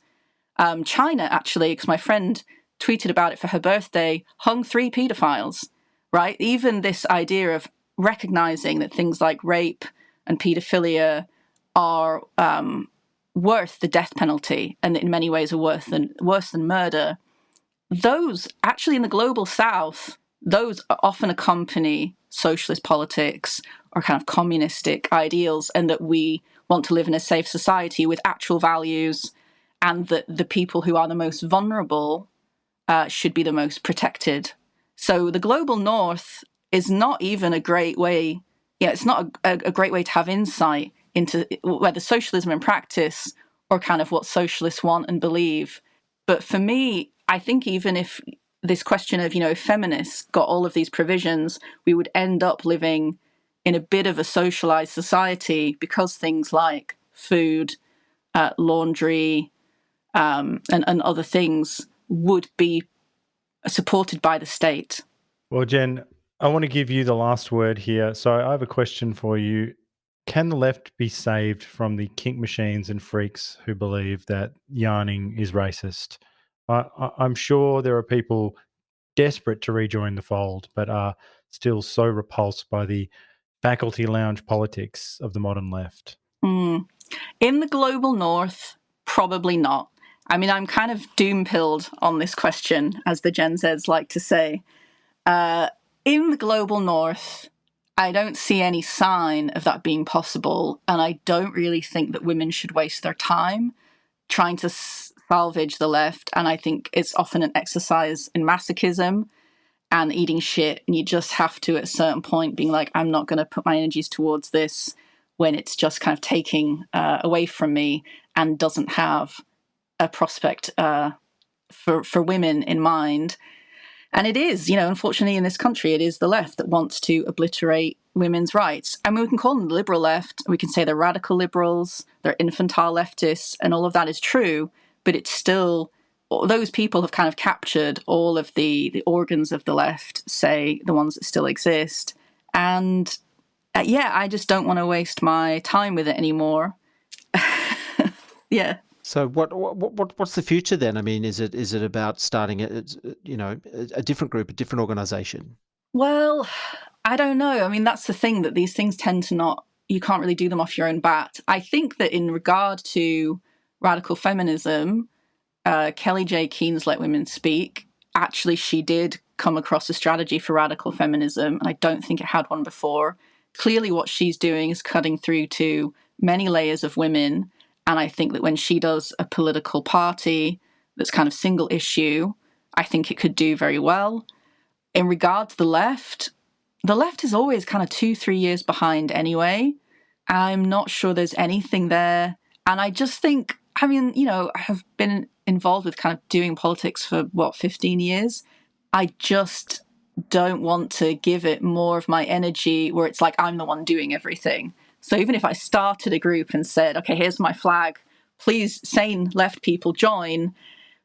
China, actually, because my friend tweeted about it for her birthday, hung 3 pedophiles, right? Even this idea of recognizing that things like rape and pedophilia are worth the death penalty, and that in many ways are worse than murder. Those, actually in the global south, those often accompany socialist politics or kind of communistic ideals, and that we want to live in a safe society with actual values, and that the people who are the most vulnerable should be the most protected. So the global north is not even a great way, it's not a great way to have insight into whether socialism in practice or kind of what socialists want and believe. But for me, I think even if this question of, if feminists got all of these provisions, we would end up living in a bit of a socialized society, because things like food, laundry, and other things would be supported by the state. Well, Jen, I want to give you the last word here. So I have a question for you. Can the left be saved from the kink machines and freaks who believe that yarning is racist? I'm sure there are people desperate to rejoin the fold, but are still so repulsed by the faculty lounge politics of the modern left. In the global north, probably not. I mean, I'm kind of doom-pilled on this question, as the Gen Zs like to say. In the global north, I don't see any sign of that being possible, and I don't really think that women should waste their time trying to salvage the left, and I think it's often an exercise in masochism and eating shit, and you just have to, at a certain point, being like, I'm not going to put my energies towards this when it's just kind of taking away from me and doesn't have a prospect for women in mind. And it is, unfortunately in this country, it is the left that wants to obliterate women's rights. I mean, we can call them the liberal left, we can say they're radical liberals, they're infantile leftists, and all of that is true, but it's still, those people have kind of captured all of the organs of the left, say, the ones that still exist. And I just don't want to waste my time with it anymore. Yeah. So what's the future then? I mean, is it about starting a different group, a different organization? Well, I don't know. I mean, that's the thing, that these things tend to not, you can't really do them off your own bat. I think that in regard to radical feminism, Kelly J. Keen's Let Women Speak, actually she did come across a strategy for radical feminism, and I don't think it had one before. Clearly what she's doing is cutting through to many layers of women, and I think that when she does a political party that's kind of single issue, I think it could do very well. In regard to the left is always kind of 2-3 years behind anyway. I'm not sure there's anything there. And I just think, I mean, I have been involved with kind of doing politics for 15 years. I just don't want to give it more of my energy where it's like I'm the one doing everything. So even if I started a group and said, okay, here's my flag, please, sane left people join,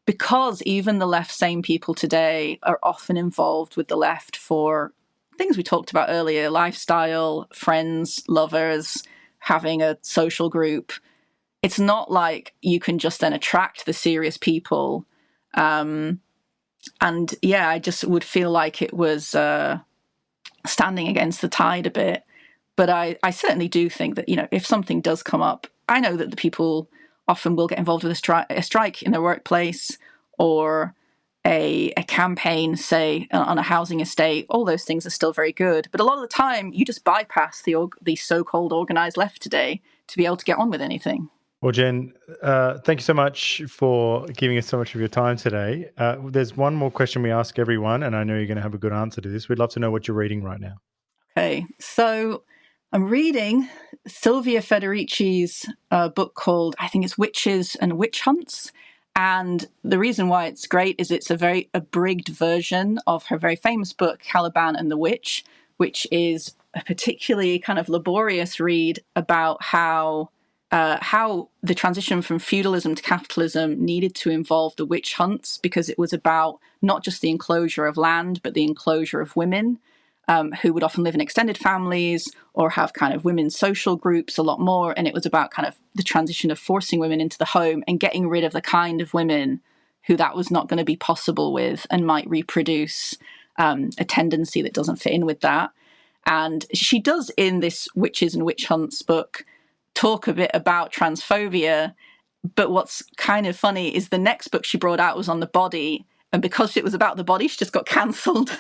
because even the left sane people today are often involved with the left for things we talked about earlier, lifestyle, friends, lovers, having a social group. It's not like you can just then attract the serious people. I just would feel like it was standing against the tide a bit. But I certainly do think that, if something does come up, I know that the people often will get involved with a strike in their workplace, or a campaign, say, on a housing estate. All those things are still very good. But a lot of the time, you just bypass the so-called organized left today to be able to get on with anything. Well, Jen, thank you so much for giving us so much of your time today. There's one more question we ask everyone, and I know you're going to have a good answer to this. We'd love to know what you're reading right now. Okay, so I'm reading Silvia Federici's book called, I think it's Witches and Witch Hunts. And the reason why it's great is it's a very abridged version of her very famous book, Caliban and the Witch, which is a particularly kind of laborious read about how the transition from feudalism to capitalism needed to involve the witch hunts, because it was about not just the enclosure of land, but the enclosure of women, who would often live in extended families or have kind of women's social groups a lot more. And it was about kind of the transition of forcing women into the home and getting rid of the kind of women who that was not going to be possible with and might reproduce a tendency that doesn't fit in with that. And she does, in this Witches and Witch Hunts book, talk a bit about transphobia. But what's kind of funny is the next book she brought out was on the body. And because it was about the body, she just got cancelled.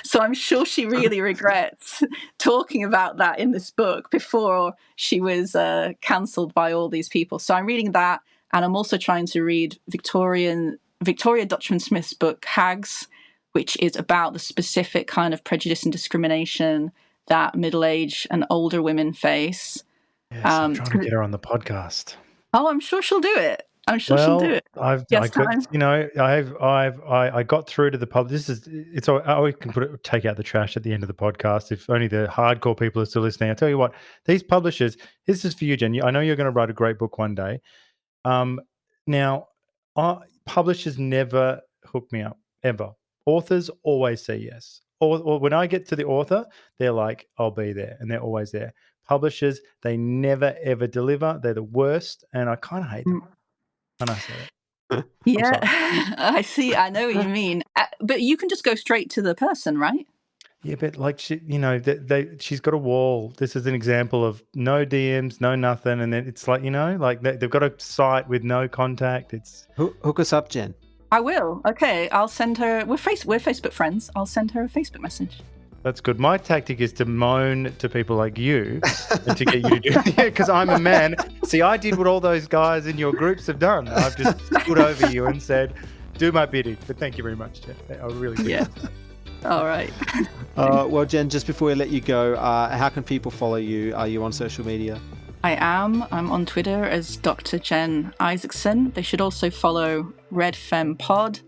So I'm sure she really regrets talking about that in this book before she was cancelled by all these people. So I'm reading that, and I'm also trying to read Victoria Dutchman Smith's book, Hags, which is about the specific kind of prejudice and discrimination that middle-aged and older women face. Yes, I'm trying to get her on the podcast. Oh, I'm sure she'll do it. I'm sure she'll do it. I got through to the pub. I can take out the trash at the end of the podcast. If only the hardcore people are still listening. I tell you what, these publishers. This is for you, Jen. I know you're going to write a great book one day. Now, publishers never hook me up ever. Authors always say yes. Or when I get to the author, they're like, "I'll be there," and they're always there. Publishers, they never ever deliver. They're the worst, and I kind of hate them. And I say it. Yeah, I see. I know what you mean. But you can just go straight to the person, right? Yeah, but like she's got a wall. This is an example of no DMs, no nothing, and then it's like like they've got a site with no contact. It's hook us up, Jen. I will. Okay, I'll send her. We're Facebook friends. I'll send her a Facebook message. That's good. My tactic is to moan to people like you and to get you to do it, because I'm a man. See, I did what all those guys in your groups have done. I've just stood over you and said, do my bidding. But thank you very much, Jen. I really appreciate that. All right. Well, Jen, just before we let you go, how can people follow you? Are you on social media? I am. I'm on Twitter as Dr. Jen Izaakson. They should also follow RedFem Pod.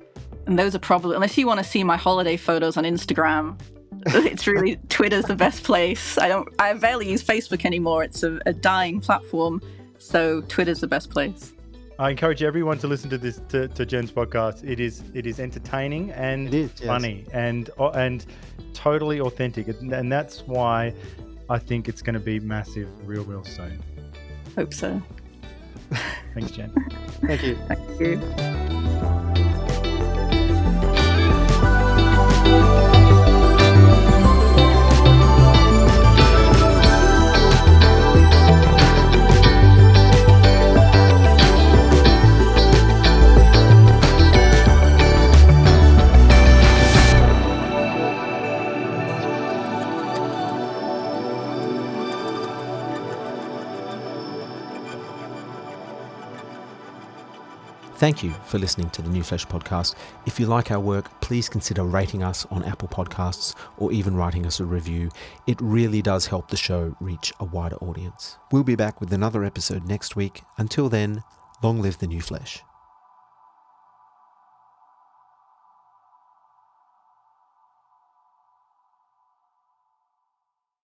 And those are probably, unless you want to see my holiday photos on Instagram, it's really, Twitter's the best place. I barely use Facebook anymore. It's a dying platform. So Twitter's the best place. I encourage everyone to listen to this, to Jen's podcast. It is entertaining and funny, and totally authentic. And that's why I think it's going to be massive real soon. Hope so. Thanks, Jen. Thank you. Thank you. Thank you for listening to the New Flesh podcast. If you like our work, please consider rating us on Apple Podcasts or even writing us a review. It really does help the show reach a wider audience. We'll be back with another episode next week. Until then, long live the New Flesh.